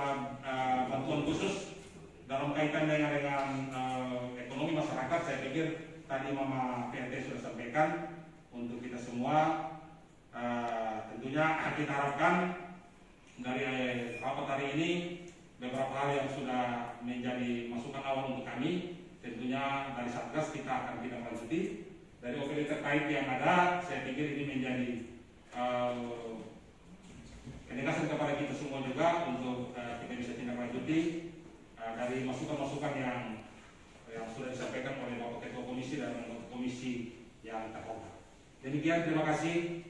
F: bantuan khusus dalam kaitan dengan ekonomi masyarakat. Saya pikir tadi Mama PRT sudah sampaikan untuk kita semua. Tentunya kita harapkan dari rapat hari ini beberapa hal yang sudah menjadi masukan awal untuk kami, tentunya dari Satgas kita akan kita lanjuti. Dari OPD terkait yang ada, saya pikir ini menjadi penegasan kepada kita semua juga untuk kita bisa tindak lanjuti dari masukan-masukan yang sudah disampaikan oleh Bapak Ketua Komisi dan Komisi yang terhormat. Demikian, terima kasih.